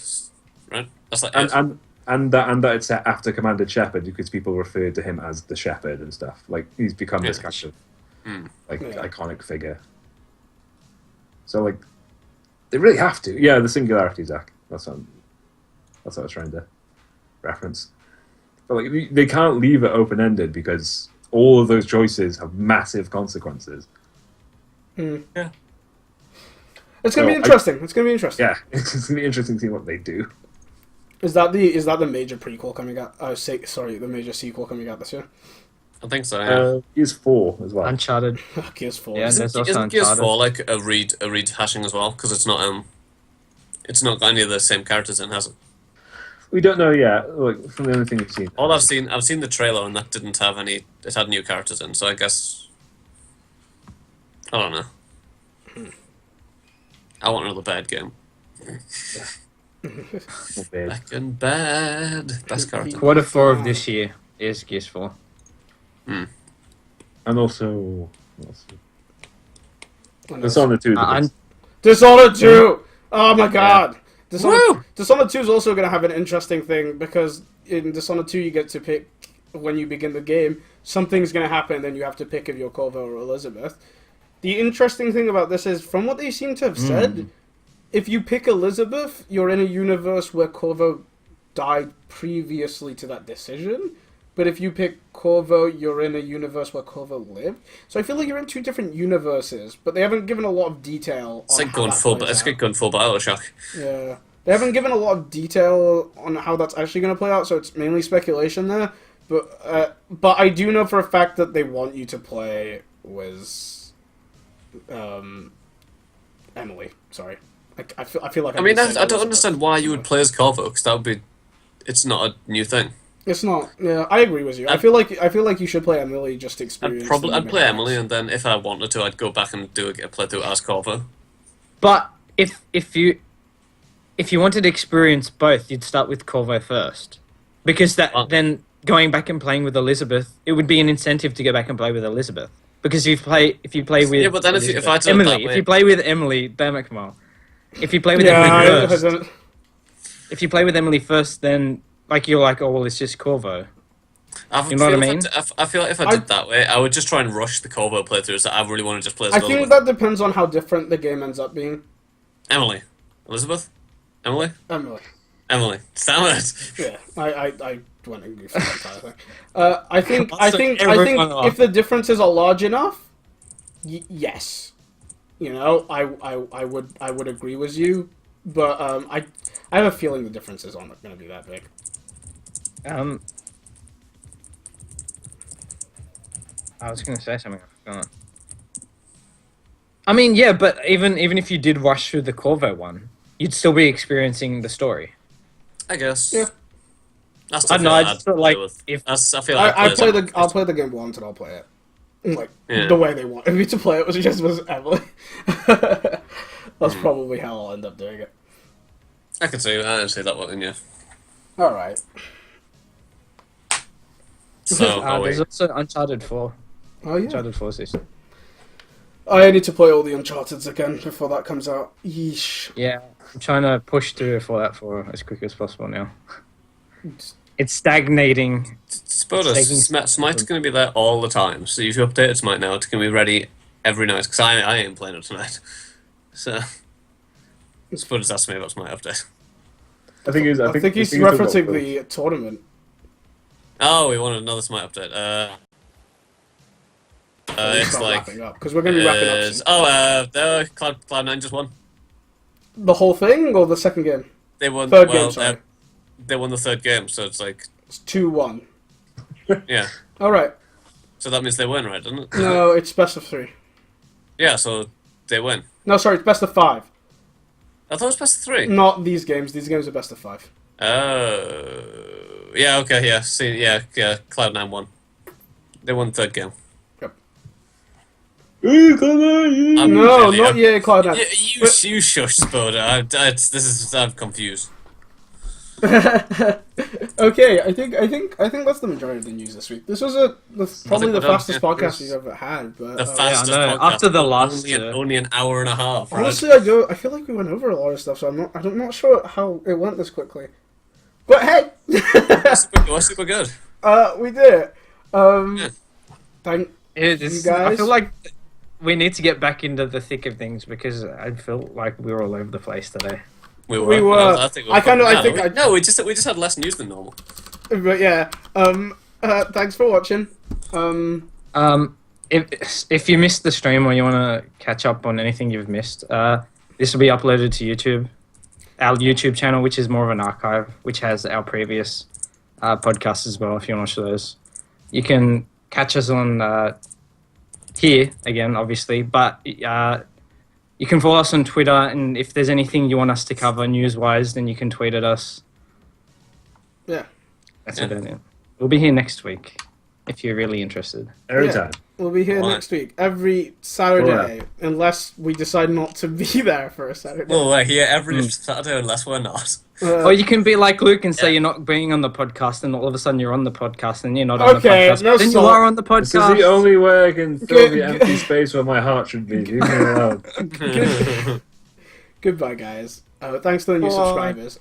right? That's like and, it. and that it's set after Commander Shepard, because people refer to him as the Shepherd and stuff. Like he's become this Yeah. kind of Yeah. iconic figure. So like they really have to. Yeah, the singularity, Zach. That's what I was trying to reference. But like they can't leave it open ended, because all of those choices have massive consequences. Yeah. It's gonna be So, interesting. It's gonna be interesting. Yeah, it's gonna be interesting to see what they do. Is that the major prequel coming out? The major sequel coming out this year. I think so. Yeah. Gears 4 as well. Uncharted. Gears 4. Yeah, Isn't, there's also isn't Gears Uncharted. 4 like a rehashing as well? Because it's not got any of the same characters in, has it? We don't know yet. Like from the only thing we've seen. All I've seen the trailer, and that didn't have any. It had new characters in, so I guess I don't know. I want another bad game. Bad. Back in bad. Best character. Quarter 4 of this year is Gears 4. And also Dishonored 2. Dishonored 2! Oh my god! Woo! Dishonored 2 is also going to have an interesting thing, because in Dishonored 2 you get to pick, when you begin the game, something's going to happen, then you have to pick if you're Corvo or Elizabeth. The interesting thing about this is, from what they seem to have said, if you pick Elizabeth, you're in a universe where Corvo died previously to that decision. But if you pick Corvo, you're in a universe where Corvo lived. So I feel like you're in two different universes, but they haven't given a lot of detail. It's like going full. It's like going full Bioshock. Yeah, they haven't given a lot of detail on how that's actually going to play out, so it's mainly speculation there. But I do know for a fact that they want you to play with Emily. Sorry, I feel like I mean, I don't understand why you would play as Corvo, because that would be. It's not a new thing. It's not. Yeah, I agree with you. I feel like you should play Emily just to experience. I'd play Emily, and then if I wanted to, I'd go back and do a playthrough as Corvo. But if you wanted to experience both, you'd start with Corvo first, because then going back and playing with Elizabeth, it would be an incentive to go back and play with Elizabeth. Because if you play with but then if I do Emily, if you play with Emily, damn it, Kamal. If you play with Emily first, if you play with Emily first, then you're like, oh well, it's just Corvo. You know what I mean? I feel like if I did that way, I would just try and rush the Corvo playthroughs that I really want to just play as I think that depends on how different the game ends up being. Emily. Elizabeth? Emily? Emily. Damn it! Yeah, I went and goofed that entire thing. I think if the differences are large enough, yes. You know, I would agree with you, but I have a feeling the differences aren't going to be that big. I was going to say something. I forgot. I mean, yeah, but even if you did rush through the Corvo one, you'd still be experiencing the story. I guess. Yeah. I I don't know. I just feel like I'll play the game once and I'll play it the way they wanted me to play it, was just with Emily. That's probably how I'll end up doing it. I can see that one, yeah. All right. So there's also Uncharted 4. Oh yeah. Uncharted 4 season. I need to play all the Uncharteds again before that comes out. Yeesh. Yeah, I'm trying to push through for that for as quick as possible now. It's stagnating. Smite's going to be there all the time, so if you update Smite now, it's going to be ready every night, because I ain't playing it tonight. So, Spudder's asked me about Smite update. I think he's referencing the tournament. Oh, we wanted another Smite update. It's like because we're going to be wrapping up soon. Cloud9 just won. The whole thing or the second game? They won. Third game, sorry. They won the third game, so it's like it's 2-1. Yeah. All right. So that means they win, right? Doesn't it? No, it's best of 3. Yeah, so they win. No, sorry, it's best of 5. I thought it was best of 3. Not these games. These games are best of 5. Oh. Yeah. Okay. Yeah. See. Yeah. Cloud9 won. They won the third game. No, not yet, Cloud9. You shush, Spoda. I'm confused. Okay, I think that's the majority of the news this week. This was probably the fastest podcast we've ever had. But the fastest podcast after the last only an hour and a half. Right? Honestly, I feel like we went over a lot of stuff, so I'm not sure how it went this quickly. But hey, it was super good. We did it. Thank you guys. I feel like we need to get back into the thick of things, because I feel like we were all over the place today. We were. I think no, we just had less news than normal. But yeah. Thanks for watching. If you missed the stream or you want to catch up on anything you've missed, this will be uploaded to YouTube, our YouTube channel, which is more of an archive, which has our previous podcasts as well. If you want to watch those, you can catch us on here again, obviously, but you can follow us on Twitter, and if there's anything you want us to cover news-wise, then you can tweet at us. Yeah. That's about it. We'll be here next week, if you're really interested. Every time. We'll be here Right. next week, every Saturday, unless we decide not to be there for a Saturday. Well, we're here every Saturday unless we're not. Or you can be like Luke and say Yeah. you're not being on the podcast, and all of a sudden you're on the podcast, and you're not on Okay, the podcast. no But then you salt. are on the This is podcast. the only way I can fill Good- the empty space where my heart should be. Leave me alone. Goodbye, guys. Thanks to the new Bye. subscribers.